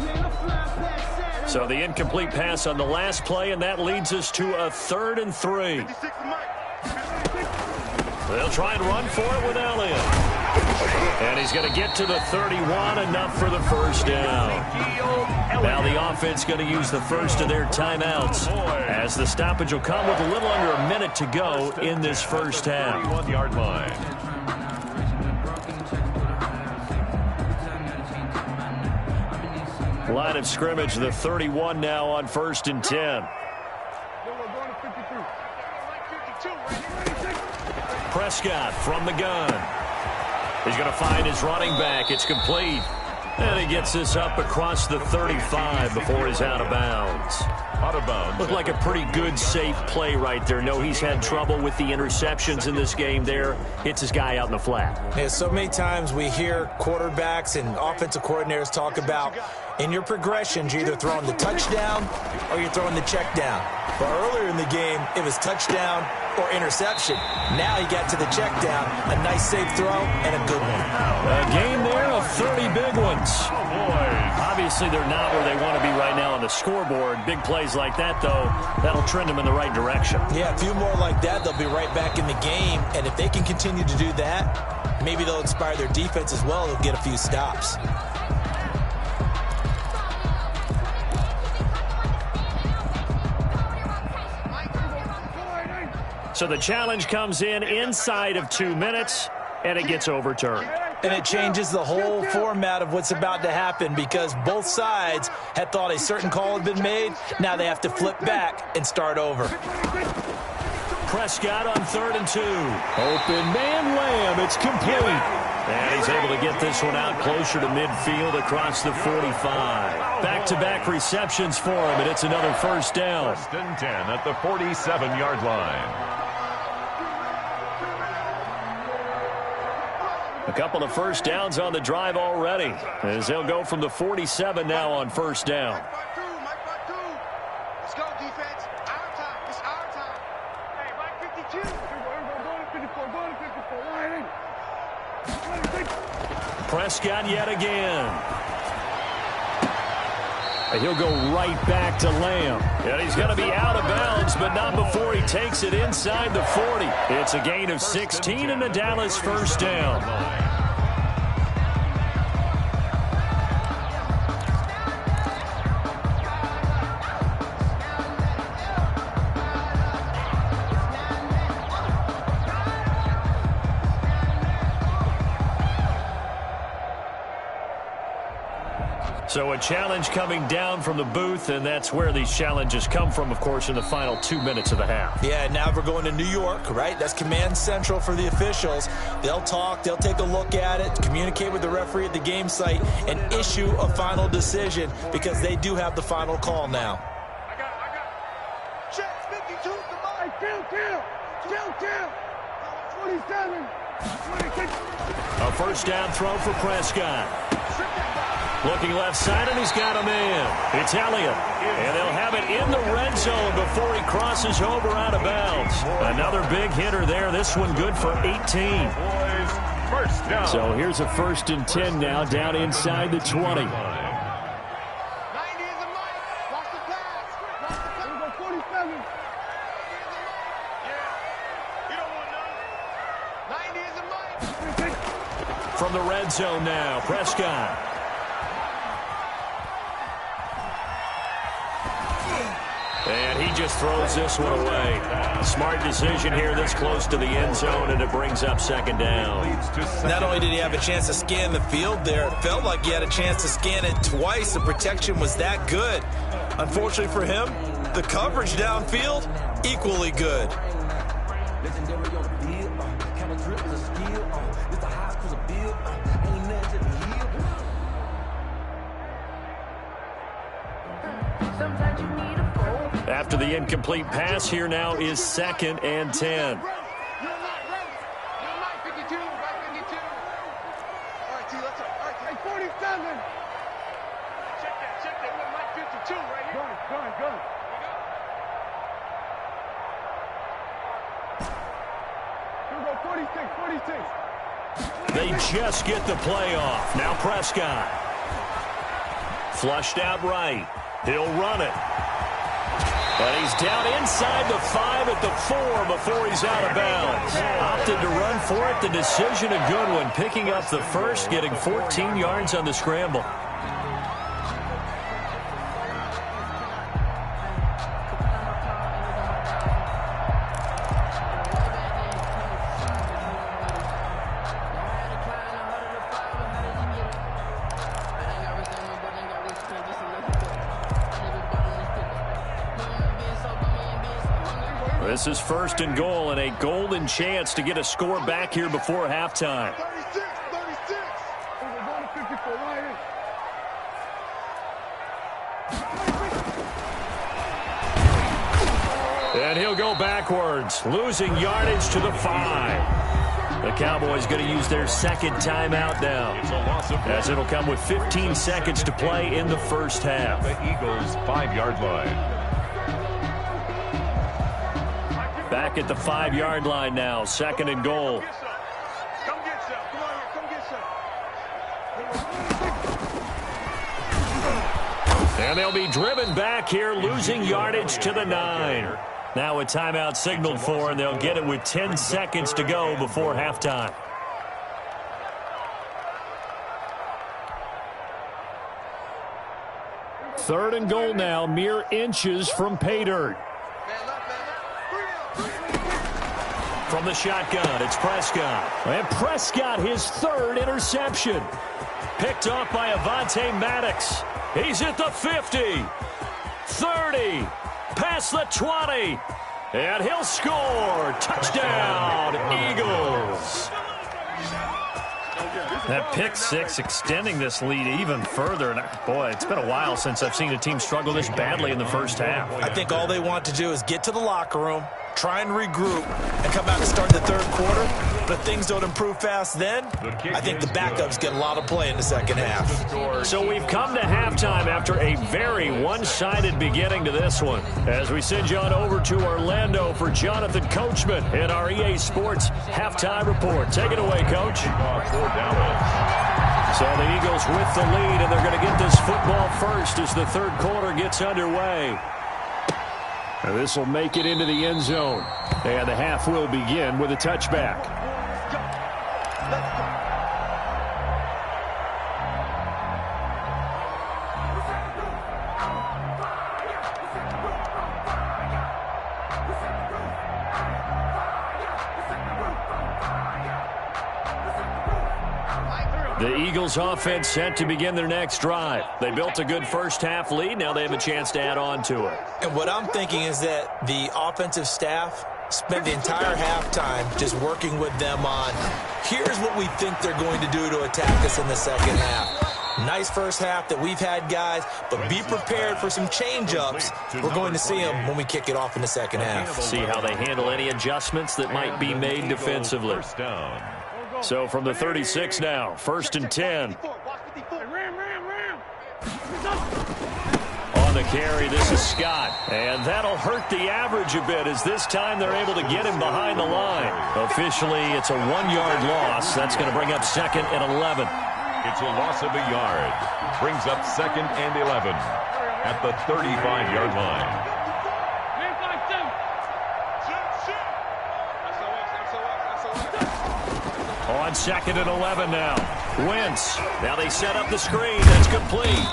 Man, I'm flying past Saturn. So the incomplete pass on the last play, and that leads us to a 3rd and 3. They'll try and run for it with Elliott. And he's going to get to the 31, enough for the first down. Now the offense going to use the first of their timeouts, as the stoppage will come with a little under a minute to go in this first half. 31-yard line. Line of scrimmage, the 31 now on 1st and 10. Prescott from the gun. He's going to find his running back. It's complete. And he gets this up across the 35 before he's out of bounds. Out of bounds. Looked like a pretty good, safe play right there. No, he's had trouble with the interceptions in this game there. Hits his guy out in the flat. Yeah, so many times we hear quarterbacks and offensive coordinators talk about in your progressions, you're either throwing the touchdown or you're throwing the check down. But earlier in the game, it was touchdown or interception. Now he got to the check down, a nice safe throw, and a good one. A game there of 30 big ones. Obviously, they're not where they want to be right now on the scoreboard. Big plays like that, though, that'll trend them in the right direction. Yeah, a few more like that, they'll be right back in the game. And if they can continue to do that, maybe they'll inspire their defense as well. They'll get a few stops. So the challenge comes in inside of 2 minutes, and it gets overturned. And it changes the whole format of what's about to happen, because both sides had thought a certain call had been made. Now they have to flip back and start over. Prescott on 3rd and 2. Open man, Lamb. It's complete. And he's able to get this one out closer to midfield across the 45. Back-to-back receptions for him, and it's another first down. 1st and 10 at the 47-yard line. A couple of first downs on the drive already, as they'll go from the 47 now on first down. Let's go, defense. Our time. It's our time. Hey, Mike 52. Prescott yet again. And he'll go right back to Lamb. And he's going to be out of bounds, but not before he takes it inside the 40. It's a gain of 16 and a Dallas first down. So a challenge coming down from the booth, and that's where these challenges come from, of course, in the final 2 minutes of the half. Yeah, now we're going to New York, right? That's command central for the officials. They'll talk, they'll take a look at it, communicate with the referee at the game site, and issue a final decision, because they do have the final call now. I got it. Check 52 to Mike. Kill. 27. 26. A first down throw for Prescott. Looking left side, and he's got a man. It's Elliott. And they'll have it in the red zone before he crosses over out of bounds. Another big hitter there. This one good for 18. First down. So here's a 1st and 10 now, down inside the 20. 90 is a Mike. Watch the pass. 47. Yeah. You don't want none. 90 is a Mike. From the red zone now, Prescott. And he just throws this one away. Smart decision here this close to the end zone, and it brings up 2nd down. Not only did he have a chance to scan the field there, it felt like he had a chance to scan it twice. The protection was that good. Unfortunately for him, the coverage downfield, equally good. After the incomplete pass, here now is 2nd and 10. You're Mike 52. Mike 52. All right, T, let's go. All right, T. 47. Check that. We're Mike 52 right here. Go. Here we go, 46. They just get the play off. Now Prescott. Flushed out right. He'll run it. And he's down inside the 5 at the 4 before he's out of bounds. Opted to run for it. The decision a good one. Picking up the first, getting 14 yards on the scramble. This is 1st and goal and a golden chance to get a score back here before halftime. 36. We're going to 54 right here. And he'll go backwards, losing yardage to the 5. The Cowboys going to use their second timeout now, as it'll come with 15 seconds to play in the first half. The Eagles' 5-yard line. Back at the 5-yard line now, 2nd and goal. Come get some. Come on here. Come get some. And they'll be driven back here, losing yardage to the 9. Now a timeout signaled for, and they'll get it with 10 seconds to go before halftime. Third and goal now, mere inches from pay dirt. From the shotgun, it's Prescott. And Prescott, his 3rd interception. Picked off by Avonte Maddox. He's at the 50. 30. Past the 20. And he'll score. Touchdown, Eagles. That pick 6 extending this lead even further. And boy, it's been a while since I've seen a team struggle this badly in the first half. I think all they want to do is get to the locker room, try and regroup, and come out and start the 3rd quarter. But if things don't improve fast then, I think the backups get a lot of play in the second half. So we've come to halftime after a very one-sided beginning to this one. As we send you on over to Orlando for Jonathan Coachman in our EA Sports Halftime Report. Take it away, Coach. So the Eagles with the lead, and they're going to get this football first as the 3rd quarter gets underway. And this will make it into the end zone. And the half will begin with a touchback. The Eagles offense set to begin their next drive. They built a good first half lead. Now they have a chance to add on to it. And what I'm thinking is that the offensive staff spent the entire halftime just working with them on, here's what we think they're going to do to attack us in the second half. Nice first half that we've had, guys, but be prepared for some change-ups. We're going to see them when we kick it off in the second half. See how they handle any adjustments that might be made defensively. So from the 36 now, 1st and 10. On the carry, this is Scott. And that'll hurt the average a bit as this time they're able to get him behind the line. Officially, it's a 1-yard loss. That's going to bring up 2nd and 11. It's a loss of a yard. Brings up 2nd and 11 at the 35-yard line. On 2nd and 11 now. Wentz. Now they set up the screen. That's complete.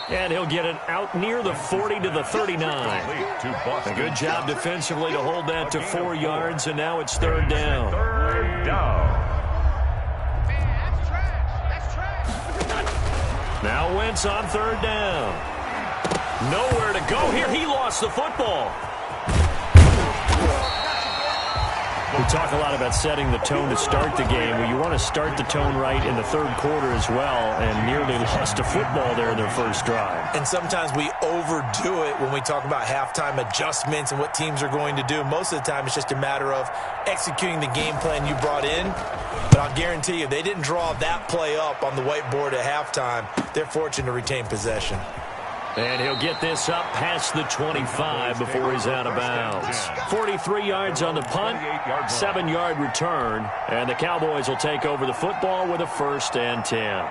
And he'll get it out near the 40 to the 39. A good job defensively to hold that to 4 yards, and now it's 3rd down. 3rd down. Now Wentz on 3rd down. Nowhere to go here. He lost the football. We talk a lot about setting the tone to start the game. Well, you want to start the tone right in the 3rd quarter as well, and nearly lost a football there in their first drive. And sometimes we overdo it when we talk about halftime adjustments and what teams are going to do. Most of the time, it's just a matter of executing the game plan you brought in. But I'll guarantee you, they didn't draw that play up on the whiteboard at halftime. They're fortunate to retain possession. And he'll get this up past the 25 before he's out of bounds. 43 yards on the punt, 7-yard return, and the Cowboys will take over the football with a 1st and 10.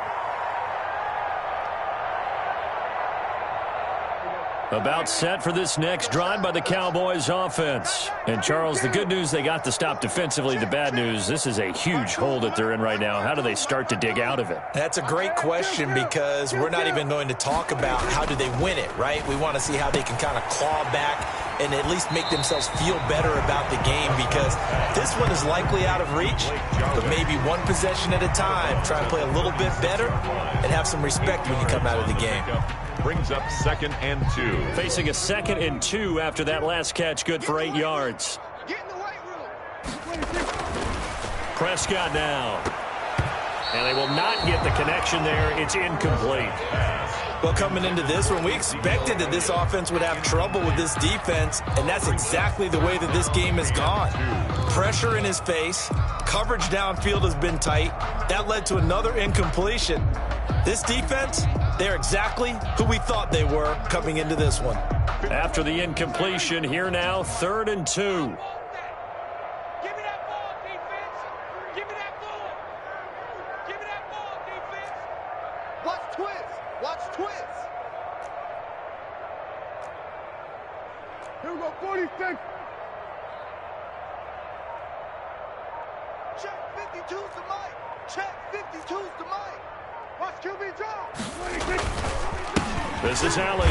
About set for this next drive by the Cowboys offense. And, Charles, the good news, they got the stop defensively. The bad news, this is a huge hole that they're in right now. How do they start to dig out of it? That's a great question because we're not even going to talk about how do they win it, right? We want to see how they can kind of claw back and at least make themselves feel better about the game because this one is likely out of reach, but maybe one possession at a time. Try and play a little bit better and have some respect when you come out of the game. Brings up 2nd and 2. Facing a 2nd and 2 after that last catch, good for 8 yards. Get in the weight room. Prescott now. And they will not get the connection there. It's incomplete. Well, coming into this one, we expected that this offense would have trouble with this defense, and that's exactly the way that this game has gone. Pressure in his face. Coverage downfield has been tight. That led to another incompletion. This defense, they're exactly who we thought they were coming into this one. After the incompletion, here now, 3rd and 2. Give me that ball, defense. Give me that ball. Give me that ball, defense. Watch twist. Watch twist. Here we go, 46. Check 52's the mic. Check 52's the mic. Watch QB drop. This is Elliott.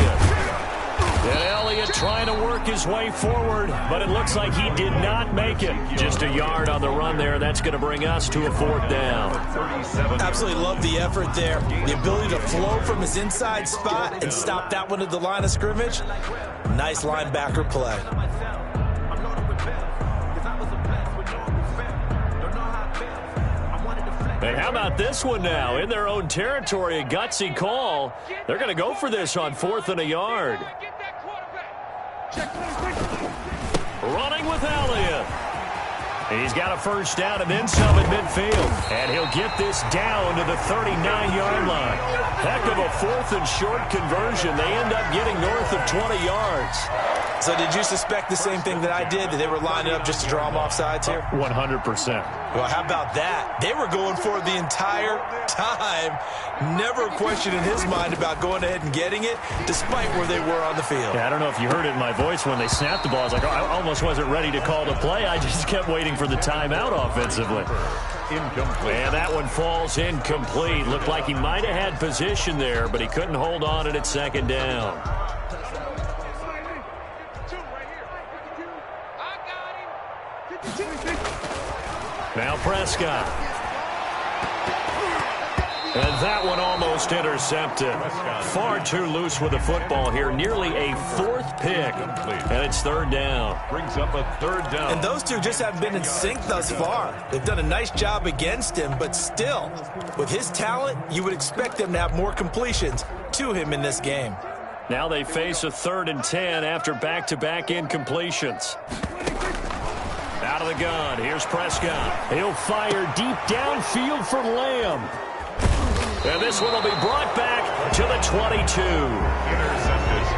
And Elliott trying to work his way forward, but it looks like he did not make it. Just a yard on the run there. That's going to bring us to a 4th down. Absolutely love the effort there. The ability to flow from his inside spot and stop that one at the line of scrimmage. Nice linebacker play. And how about this one now? In their own territory, a gutsy call. They're going to go for this on 4th and a yard. Running with Elliott. He's got a first down and then some at midfield. And he'll get this down to the 39-yard line. Heck of a 4th and short conversion. They end up getting north of 20 yards. So did you suspect the same thing that I did, that they were lining up just to draw them off sides here? 100%. Well, how about that? They were going for it the entire time. Never a question in his mind about going ahead and getting it, despite where they were on the field. Yeah, I don't know if you heard it in my voice when they snapped the ball. I was like, oh, I almost wasn't ready to call the play. I just kept waiting for the timeout offensively. Incomplete. And that one falls incomplete. Looked like he might have had position there, but he couldn't hold on it at 2nd down. Now Prescott. And that one almost intercepted. Far too loose with the football here. Nearly a 4th pick. And it's 3rd down. Brings up a 3rd down. And those two just haven't been in sync thus far. They've done a nice job against him, but still, with his talent, you would expect them to have more completions to him in this game. Now they face a 3rd and 10 after back-to-back incompletions. Out of the gun, here's Prescott. He'll fire deep downfield for Lamb. And this one will be brought back to the 22.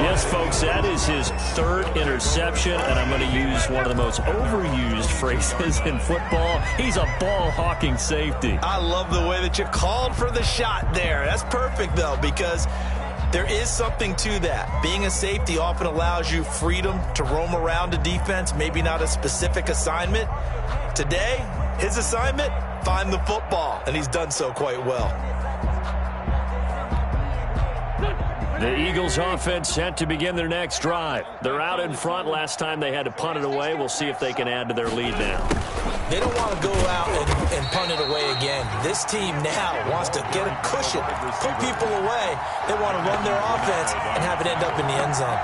Yes, folks, that is his 3rd interception, and I'm going to use one of the most overused phrases in football. He's a ball-hawking safety. I love the way that you called for the shot there. That's perfect, though, because there is something to that. Being a safety often allows you freedom to roam around a defense, maybe not a specific assignment. Today, his assignment, find the football, and he's done so quite well. The Eagles offense set to begin their next drive. They're out in front. Last time they had to punt it away. We'll see if they can add to their lead now. They don't want to go out and punt it away again. This team now wants to get a cushion, put people away. They want to run their offense and have it end up in the end zone.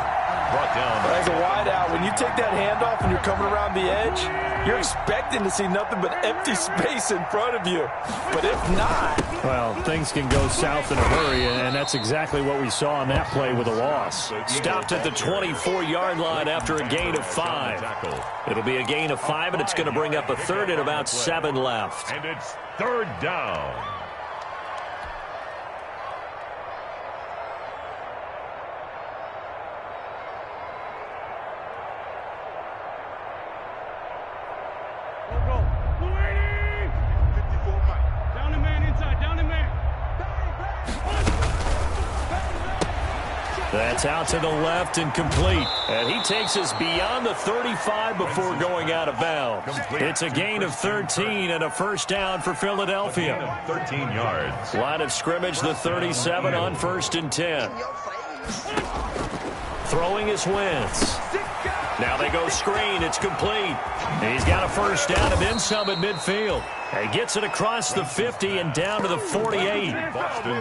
Brought down. As a wideout, when you take that handoff and you're coming around the edge, you're expecting to see nothing but empty space in front of you. But if not... Well, things can go south in a hurry, and that's exactly what we saw on that play with a loss. Stopped at the 24-yard line after a gain of 5. It'll be a gain of 5, and it's going to bring up a 3rd and about 7 left. And it's 3rd down. That's out to the left and complete. And he takes us beyond the 35 before going out of bounds. It's a gain of 13 and a first down for Philadelphia. 13 yards. Line of scrimmage, the 37 on 1st and 10. Throwing is Wentz. Now they go screen. It's complete. He's got a first down and then some at midfield. He gets it across the 50 and down to the 48.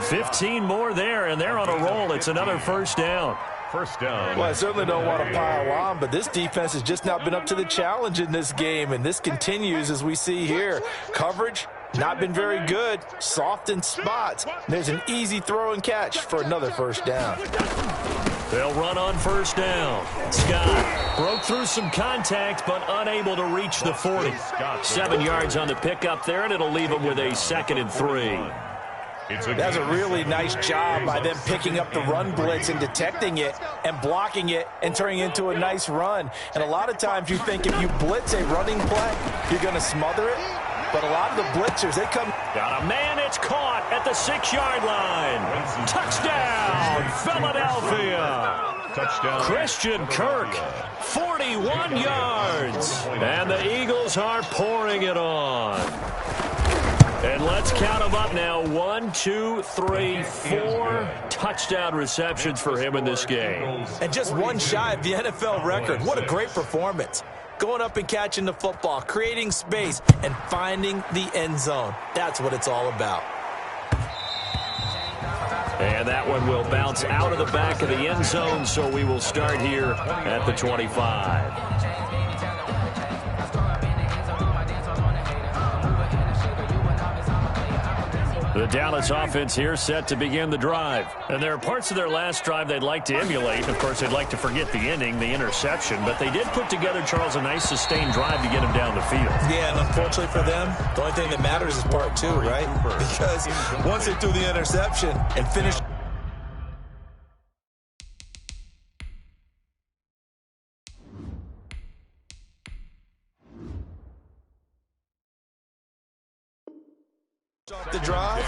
15 more there, and they're on a roll. It's another first down. First down. Well, I certainly don't want to pile on, but this defense has just not been up to the challenge in this game, and this continues as we see here. Coverage, not been very good. Soft in spots. There's an easy throw and catch for another first down. They'll run on first down. Scott broke through some contact, but unable to reach the 40. 7 yards on the pickup there, and it'll leave him with a 2nd and 3. That's a really nice job by them picking up the run blitz and detecting it and blocking it and turning it into a nice run. And a lot of times you think if you blitz a running play, you're going to smother it. But a lot of the blitzers, they come. Got a man, it's caught at the 6-yard line. Touchdown, Philadelphia. Touchdown. Christian Kirk, 41 yards. And the Eagles are pouring it on. And let's count them up now. 1, 2, 3, 4 touchdown receptions for him in this game. And just one shy of the NFL record. What a great performance. Going up and catching the football, creating space, and finding the end zone. That's what it's all about. And that one will bounce out of the back of the end zone, so we will start here at the 25. The Dallas offense here set to begin the drive. And there are parts of their last drive they'd like to emulate. Of course, they'd like to forget the ending, the interception. But they did put together, Charles, a nice sustained drive to get him down the field. Yeah, and unfortunately for them, the only thing that matters is part 2, right? Because once they threw the interception and finished. The drive,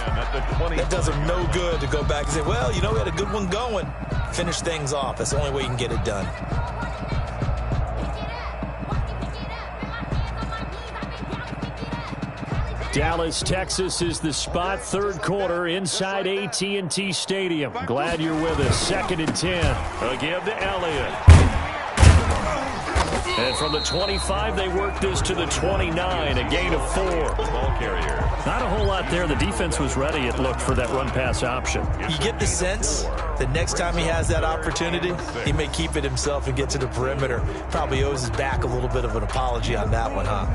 that does them no good to go back and say, well, you know, we had a good one going. Finish things off. That's the only way you can get it done. Dallas, Texas is the spot. 3rd quarter inside AT&T Stadium. Glad you're with us. 2nd and 10. A give to Elliott. And from the 25, they work this to the 29, a gain of 4. Ball carrier. Not a whole lot there. The defense was ready, it looked, for that run-pass option. You get the sense that next time he has that opportunity, he may keep it himself and get to the perimeter. Probably owes his back a little bit of an apology on that one, huh?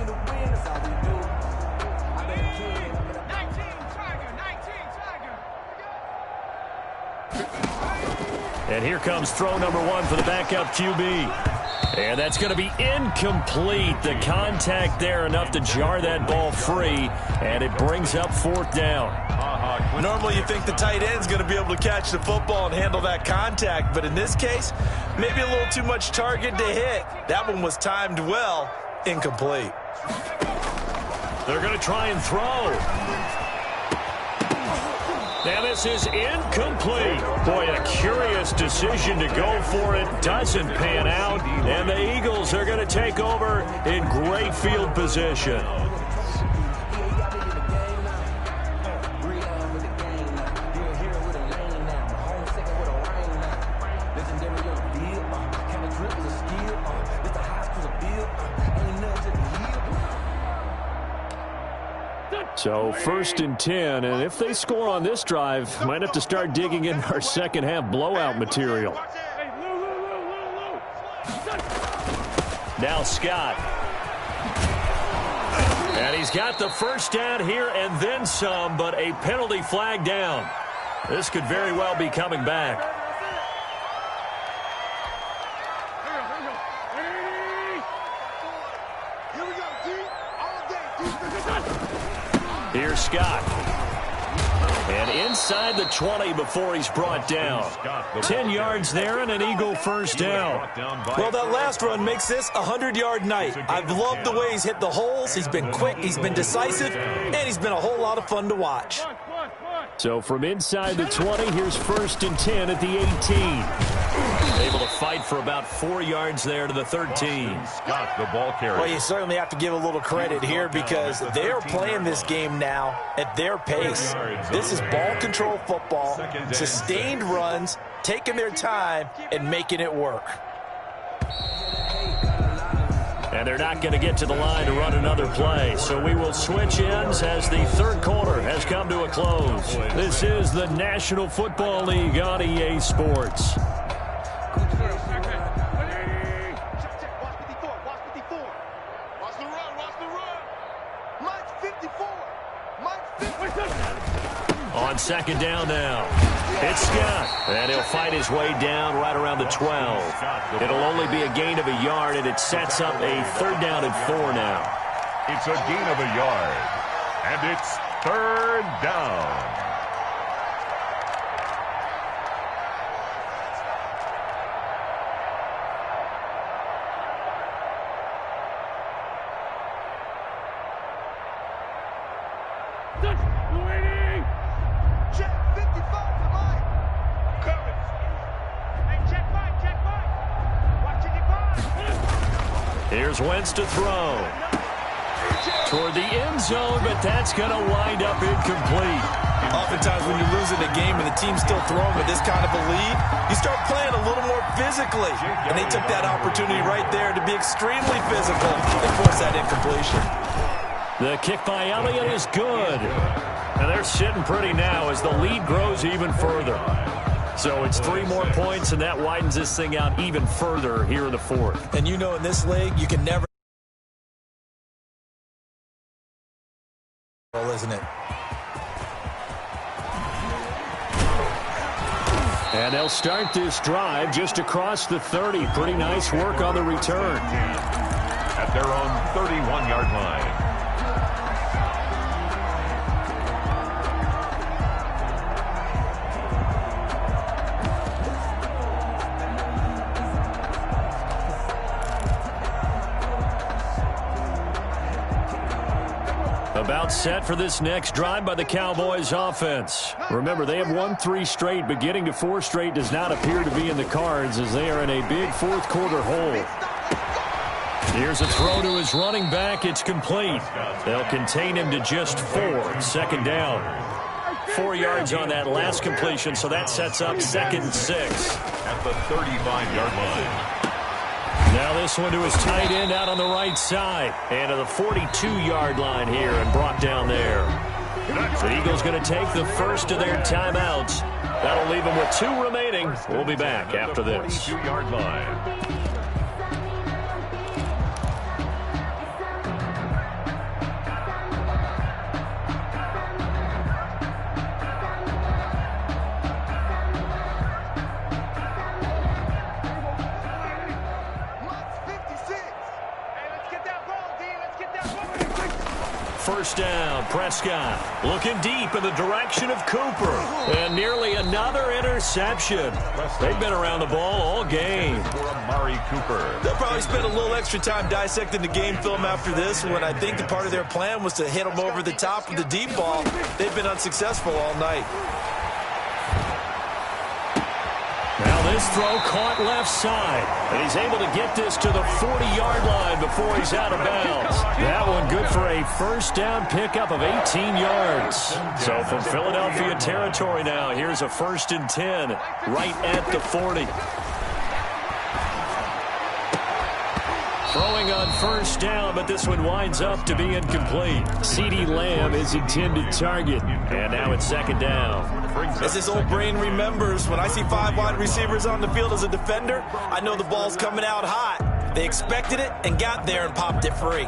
And here comes throw number 1 for the backup QB. And that's going to be incomplete. The contact there enough to jar that ball free, and it brings up 4th down. Normally you think the tight end's going to be able to catch the football and handle that contact, but in this case, maybe a little too much target to hit. That one was timed well, incomplete. They're going to try and throw. And this is incomplete. Boy, a curious decision to go for it. Doesn't pan out. And the Eagles are going to take over in great field position. So 1st and 10, and if they score on this drive, might have to start digging in our second half blowout material. Now Scott. And he's got the first down here and then some, but a penalty flag down. This could very well be coming back. Here's Scott. And inside the 20 before he's brought down. 10 yards there and an Eagle first down. Well, that last run makes this a 100-yard night. I've loved the way he's hit the holes. He's been quick, he's been decisive, and he's been a whole lot of fun to watch. So from inside the 20, here's 1st and 10 at the 18. Able to fight for about 4 yards there to the 13. Scott, the ball carrier. Well, you certainly have to give a little credit here because they're playing this game now at their pace. This is ball control football, sustained runs, taking their time, and making it work. And they're not going to get to the line to run another play. So we will switch ends as the 3rd quarter has come to a close. This is the National Football League on EA Sports. On 2nd down now. It's Scott, and he'll fight his way down right around the 12. It'll only be a gain of a yard, and it sets up a 3rd down and 4 now. It's a gain of a yard, and it's 3rd down. Here's Wentz to throw. Toward the end zone, but that's going to wind up incomplete. Oftentimes when you're losing a game and the team's still throwing with this kind of a lead, you start playing a little more physically. And they took that opportunity right there to be extremely physical and force that incompletion. The kick by Elliott is good. And they're sitting pretty now as the lead grows even further. So it's 3 more points, and that widens this thing out even further here in the 4th. And you know in this league, you can never... isn't it? And they'll start this drive just across the 30. Pretty nice work on the return. At their own 31-yard line. About set for this next drive by the Cowboys offense. Remember, they have won 3 straight, but getting to 4 straight does not appear to be in the cards as they are in a big 4th quarter hole. Here's a throw to his running back. It's complete. They'll contain him to just 4. 2nd down. 4 yards on that last completion, so that sets up 2nd and 6. At the 35-yard line. Now this one to his tight end out on the right side. And to the 42-yard line here and brought down there. The Eagles going to take the first of their timeouts. That'll leave them with 2 remaining. We'll be back after this. 42-yard line. First down, Prescott looking deep in the direction of Cooper. And nearly another interception. They've been around the ball all game. Cooper. They'll probably spend a little extra time dissecting the game film after this one. I think the part of their plan was to hit them over the top of the deep ball. They've been unsuccessful all night. Now this throw caught left side. And he's able to get this to the 40-yard line before he's out of bounds. That one good for a first down pickup of 18 yards. So from Philadelphia territory now, here's a 1st and 10 right at the 40. Throwing on first down, but this one winds up to be incomplete. CeeDee Lamb is intended target. And now it's 2nd down. As this old brain remembers, when I see 5 wide receivers on the field as a defender, I know the ball's coming out hot. They expected it and got there and popped it free.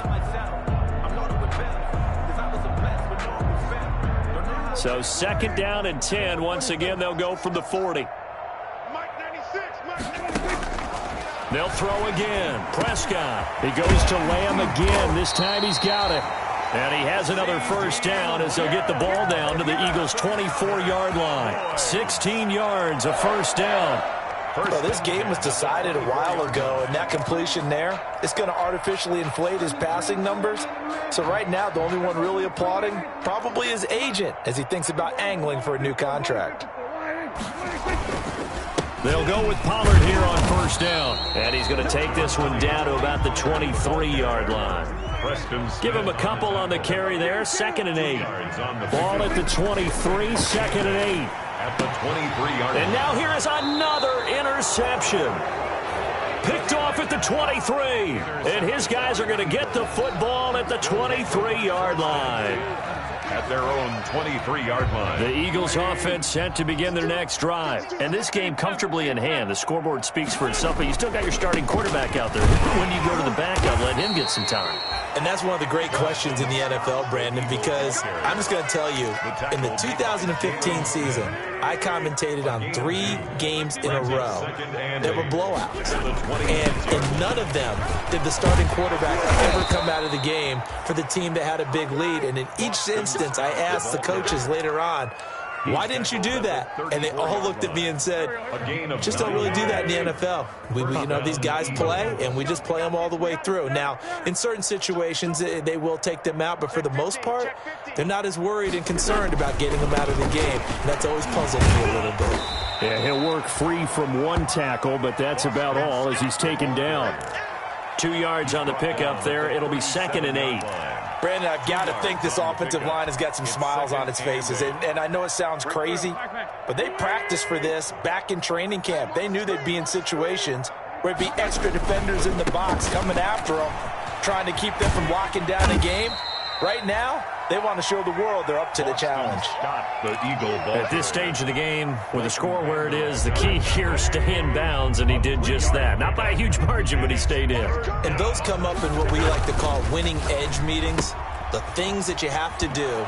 So 2nd down and 10. Once again, they'll go from the 40. They'll throw again. Prescott. He goes to Lamb again. This time he's got it. And he has another first down as they'll get the ball down to the Eagles' 24-yard line. 16 yards, a first down. Well, this game was decided a while ago, and that completion there is going to artificially inflate his passing numbers. So right now, the only one really applauding probably his agent as he thinks about angling for a new contract. They'll go with Pollard here on first down. And he's going to take this one down to about the 23-yard line. Give him a couple on the carry there. 2nd and 8. Ball at the 23, 2nd and 8. At the 23-yard line. And now here is another interception. Picked off at the 23. And his guys are going to get the football at the 23-yard line. At their own 23-yard line. The Eagles offense set to begin their next drive. And this game comfortably in hand. The scoreboard speaks for itself, but you still got your starting quarterback out there. When do you go to the backup, let him get some time? And that's one of the great questions in the NFL, Brandon, because I'm just going to tell you, in the 2015 season, I commentated on 3 games in a row that were blowouts. And in none of them did the starting quarterback ever come out of the game for the team that had a big lead. And in each instance, I asked the coaches later on, why didn't you do that? And they all looked at me and said, just don't really do that in the NFL. You know, these guys play, and we just play them all the way through. Now, in certain situations, they will take them out, but for the most part, they're not as worried and concerned about getting them out of the game. And that's always puzzled me a little bit. Yeah, he'll work free from 1 tackle, but that's about all as he's taken down. 2 yards on the pickup there. It'll be 2nd and 8. Brandon, I've got to think this offensive line has got some smiles on its faces. And I know it sounds crazy, but they practiced for this back in training camp. They knew they'd be in situations where it'd be extra defenders in the box coming after them, trying to keep them from locking down a game. Right now, they want to show the world they're up to the challenge. At this stage of the game, with the score where it is, the key here is stay in bounds, and he did just that. Not by a huge margin, but he stayed in. And those come up in what we like to call winning edge meetings. The things that you have to do,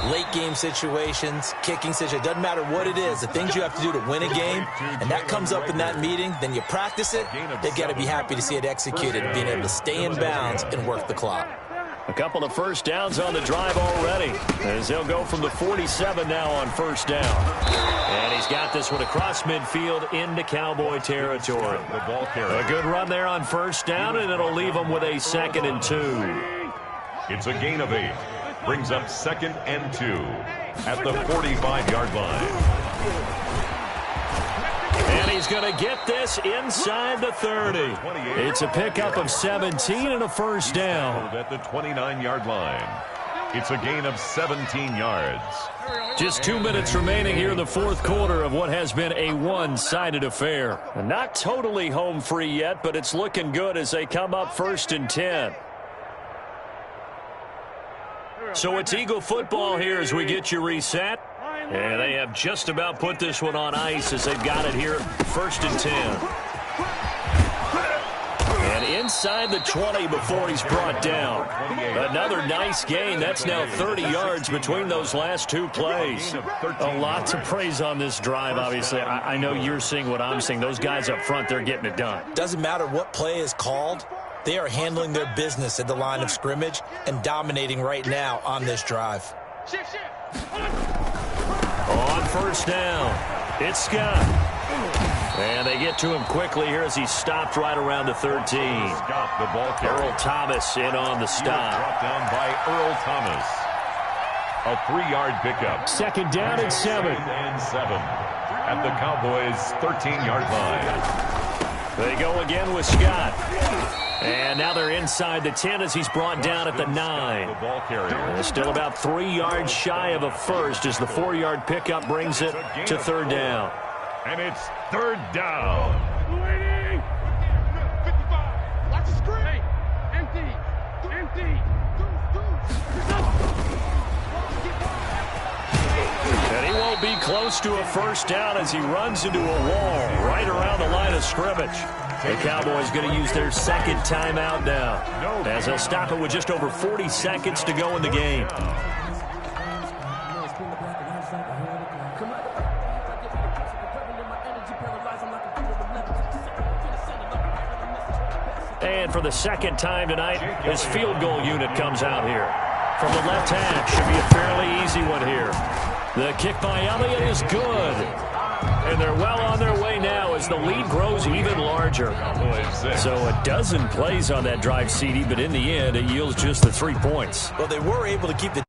late game situations, kicking situations, doesn't matter what it is, the things you have to do to win a game, and that comes up in that meeting, then you practice it, they've got to be happy to see it executed, being able to stay in bounds and work the clock. A couple of first downs on the drive already, as they'll go from the 47 now on first down. And he's got this one across midfield into Cowboy territory. A good run there on first down, and it'll leave them with a 2nd and 2. It's a gain of 8. Brings up 2nd and 2 at the 45-yard line. And he's going to get this inside the 30. It's a pickup of 17 and a first down. At the 29-yard line. It's a gain of 17 yards. Just 2 minutes remaining here in the 4th quarter of what has been a one-sided affair. Not totally home free yet, but it's looking good as they come up 1st and 10. So it's Eagle football here as we get you reset. And they have just about put this one on ice as they've got it here, 1st and 10. And inside the 20 before he's brought down. Another nice gain. That's now 30 yards between those last 2 plays. A lot to praise on this drive, obviously. I know you're seeing what I'm seeing. Those guys up front, they're getting it done. Doesn't matter what play is called. They are handling their business at the line of scrimmage and dominating right now on this drive. On first down, it's Scott. And they get to him quickly here as he stopped right around the 13. Scott, the ball carrier. Earl Thomas in on the stop. Brought down by Earl Thomas. A 3-yard pickup. 2nd down and 7. 2nd and 7 at the Cowboys' 13-yard line. They go again with Scott. And now they're inside the 10 as he's brought down at the 9. The ball carrier. Still about 3 yards shy of a first as the 4-yard pickup brings it to 3rd down. And it's 3rd down. 55. Watch the screen. Hey, empty. And he won't be close to a first down as he runs into a wall right around the line of scrimmage. The Cowboys going to use their 2nd timeout now as they'll stop it with just over 40 seconds to go in the game. And for the 2nd time tonight, his field goal unit comes out here. From the left hash, should be a fairly easy one here. The kick by Elliott is good. And they're well on their way now as the lead grows even larger. So a dozen plays on that drive, CD, but in the end, it yields just the 3 points. Well, they were able to keep the